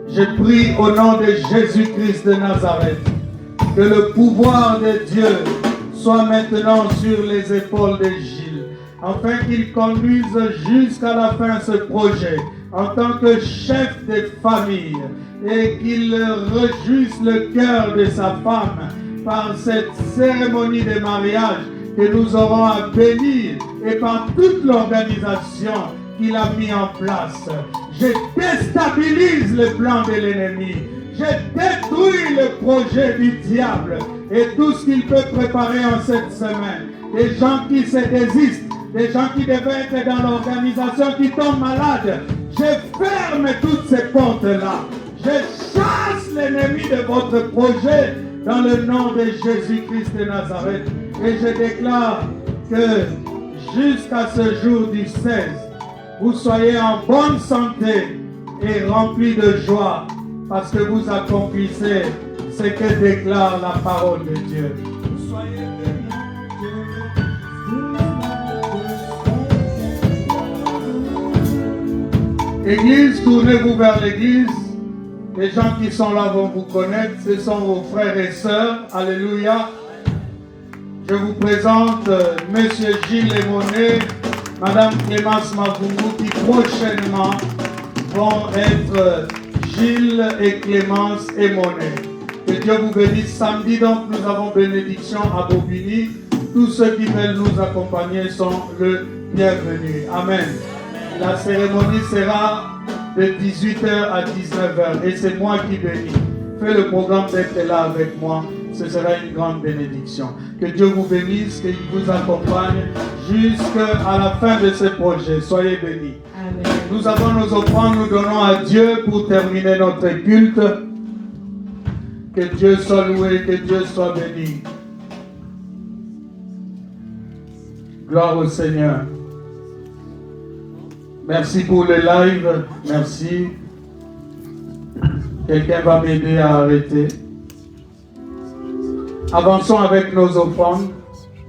Je prie au nom de Jésus-Christ de Nazareth que le pouvoir de Dieu soit maintenant sur les épaules de Gilles, afin qu'il conduise jusqu'à la fin ce projet en tant que chef de famille et qu'il réjouisse le cœur de sa femme par cette cérémonie de mariage que nous aurons à bénir et par toute l'organisation qu'il a mis en place. Je déstabilise le plan de l'ennemi. Je détruis le projet du diable et tout ce qu'il peut préparer en cette semaine. Des gens qui se désistent, des gens qui devaient être dans l'organisation qui tombent malades. Je ferme toutes ces portes-là. Je chasse l'ennemi de votre projet dans le nom de Jésus-Christ de Nazareth. Et je déclare que jusqu'à ce jour du 16, vous soyez en bonne santé et remplis de joie parce que vous accomplissez ce que déclare la parole de Dieu. Soyez bénis. Église, tournez-vous vers l'église. Les gens qui sont là vont vous connaître. Ce sont vos frères et sœurs. Alléluia. Je vous présente Monsieur Gilles Lemonet, Madame Clémence Mavungu, qui prochainement vont être Gilles et Clémence et Monet. Que Dieu vous bénisse. Samedi, donc, nous avons bénédiction à Bobigny. Tous ceux qui veulent nous accompagner sont le bienvenus. Amen. La cérémonie sera de 18h à 19h et c'est moi qui bénis. Fais le programme d'être là avec moi. Ce sera une grande bénédiction. Que Dieu vous bénisse, qu'il vous accompagne jusqu'à la fin de ce projet. Soyez bénis. Amen. Nous avons nos offrandes, nous donnons à Dieu pour terminer notre culte. Que Dieu soit loué, que Dieu soit béni. Gloire au Seigneur. Merci pour le live. Merci. Quelqu'un va m'aider à arrêter. Avançons avec nos offrandes.